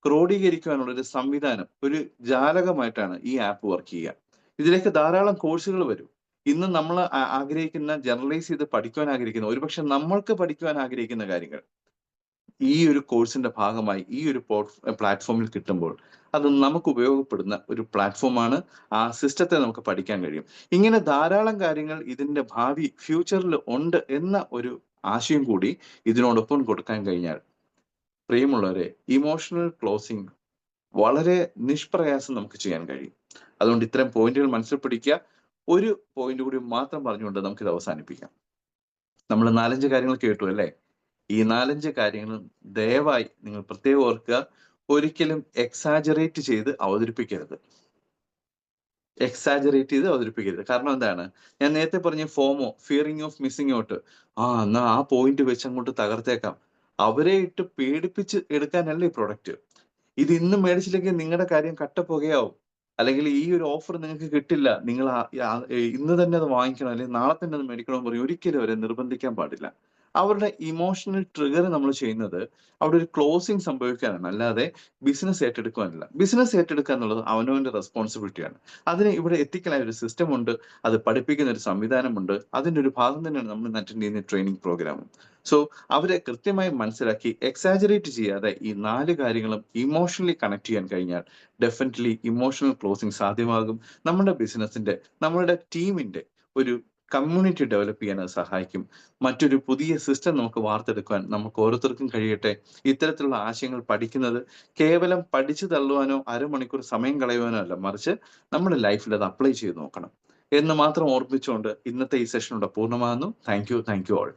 ക്രോഡീകരിക്കുവാനുള്ള ഒരു സംവിധാനം, ഒരു ജാലകമായിട്ടാണ് ഈ ആപ്പ് വർക്ക് ചെയ്യുക. ഇതിലേക്ക് ധാരാളം കോഴ്സുകൾ വരും. ഇന്ന് നമ്മൾ ആഗ്രഹിക്കുന്ന ജനറലൈസ് ചെയ്ത് പഠിക്കുവാൻ ആഗ്രഹിക്കുന്ന ഒരുപക്ഷെ നമ്മൾക്ക് പഠിക്കുവാൻ ആഗ്രഹിക്കുന്ന കാര്യങ്ങൾ ഈ ഒരു കോഴ്സിന്റെ ഭാഗമായി ഈ ഒരു പ്ലാറ്റ്ഫോമിൽ കിട്ടുമ്പോൾ അത് നമുക്ക് ഉപയോഗപ്പെടുന്ന ഒരു പ്ലാറ്റ്ഫോമാണ്. ആ സിസ്റ്റത്തെ നമുക്ക് പഠിക്കാൻ കഴിയും. ഇങ്ങനെ ധാരാളം കാര്യങ്ങൾ ഇതിന്റെ ഭാവി ഫ്യൂച്ചറിൽ ഉണ്ട് എന്ന ഒരു ആശയം കൂടി ഇതിനോടൊപ്പം കൊടുക്കാൻ കഴിഞ്ഞാൽ പ്രിയമുള്ളവരെ ഇമോഷണൽ ക്ലോസിംഗ് വളരെ നിഷ്പ്രയാസം നമുക്ക് ചെയ്യാൻ കഴിയും. അതുകൊണ്ട് ഇത്തരം പോയിന്റുകൾ മനസ്സിൽ പിടിക്കുക. ഒരു പോയിന്റ് കൂടി മാത്രം പറഞ്ഞുകൊണ്ട് നമുക്കിത് അവസാനിപ്പിക്കാം. നമ്മൾ 4-5 കാര്യങ്ങൾ കേട്ടു അല്ലേ? ഈ 4-5 കാര്യങ്ങളും ദയവായി നിങ്ങൾ പ്രത്യേകം ഓർക്കുക. ഒരിക്കലും എക്സാജറേറ്റ് ചെയ്ത് അവതരിപ്പിക്കരുത്. എക്സാജറേറ്റ് ചെയ്ത് അവതരിപ്പിക്കരുത്. കാരണം എന്താണ്? ഞാൻ നേരത്തെ പറഞ്ഞ ഫോമോ, ഫിയറിംഗ് ഓഫ് മിസ്സിംഗ് ഔട്ട്. എന്നാ ആ പോയിന്റ് വെച്ച് അങ്ങോട്ട് തകർത്തേക്കാം. അവരെ ഇട്ട് പേടിപ്പിച്ച് എടുക്കാനല്ല ഈ പ്രൊഡക്റ്റ്. ഇത് ഇന്ന് മേടിച്ചില്ലെങ്കിൽ നിങ്ങളുടെ കാര്യം കട്ടപ്പുകയാവും. അല്ലെങ്കിൽ ഈ ഒരു ഓഫർ നിങ്ങൾക്ക് കിട്ടില്ല. നിങ്ങൾ ഇന്ന് തന്നെ അത് വാങ്ങിക്കണം അല്ലെങ്കിൽ നാളെ തന്നെ അത് മേടിക്കണമെന്ന് പറയും. ഒരിക്കലും അവരെ നിർബന്ധിക്കാൻ പാടില്ല. അവരുടെ ഇമോഷണൽ ട്രിഗർ നമ്മൾ ചെയ്യുന്നത് അവിടെ ഒരു ക്ലോസിംഗ് സംഭവിക്കാനാണ്. അല്ലാതെ ബിസിനസ് ഏറ്റെടുക്കുവാനല്ല. ബിസിനസ് ഏറ്റെടുക്കുക എന്നുള്ളത് അവനവന്റെ റെസ്പോൺസിബിലിറ്റിയാണ്. അതിന് ഇവിടെ എത്തിക്കലായ ഒരു സിസ്റ്റം ഉണ്ട്. അത് പഠിപ്പിക്കുന്ന ഒരു സംവിധാനമുണ്ട്. അതിന്റെ ഒരു ഭാഗം തന്നെയാണ് നമ്മൾ ഇന്ന് അറ്റൻഡ് ചെയ്യുന്ന ട്രെയിനിങ് പ്രോഗ്രാമും. സോ അവരെ കൃത്യമായി മനസ്സിലാക്കി എക്സാജറേറ്റ് ചെയ്യാതെ ഈ 4 കാര്യങ്ങളും ഇമോഷണലി കണക്ട് ചെയ്യാൻ കഴിഞ്ഞാൽ ഡെഫിനറ്റ്ലി ഇമോഷണൽ ക്ലോസിംഗ് സാധ്യമാകും. നമ്മുടെ ബിസിനസിന്റെ, നമ്മളുടെ ടീമിന്റെ ഒരു കമ്മ്യൂണിറ്റി ഡെവലപ്പ് ചെയ്യാൻ അത് സഹായിക്കും. മറ്റൊരു പുതിയ സിസ്റ്റം നമുക്ക് വാർത്തെടുക്കുവാൻ നമുക്ക് ഓരോരുത്തർക്കും കഴിയട്ടെ. ഇത്തരത്തിലുള്ള ആശയങ്ങൾ പഠിക്കുന്നത് കേവലം പഠിച്ചു തള്ളുവാനോ അരമണിക്കൂർ സമയം കളയുവാനോ അല്ല, മറിച്ച് നമ്മുടെ ലൈഫിൽ അത് അപ്ലൈ ചെയ്ത് നോക്കണം എന്ന് മാത്രം ഓർമ്മിച്ചുകൊണ്ട് ഇന്നത്തെ ഈ സെഷൻ ഇവിടെ പൂർണ്ണമാകുന്നു. Thank you all.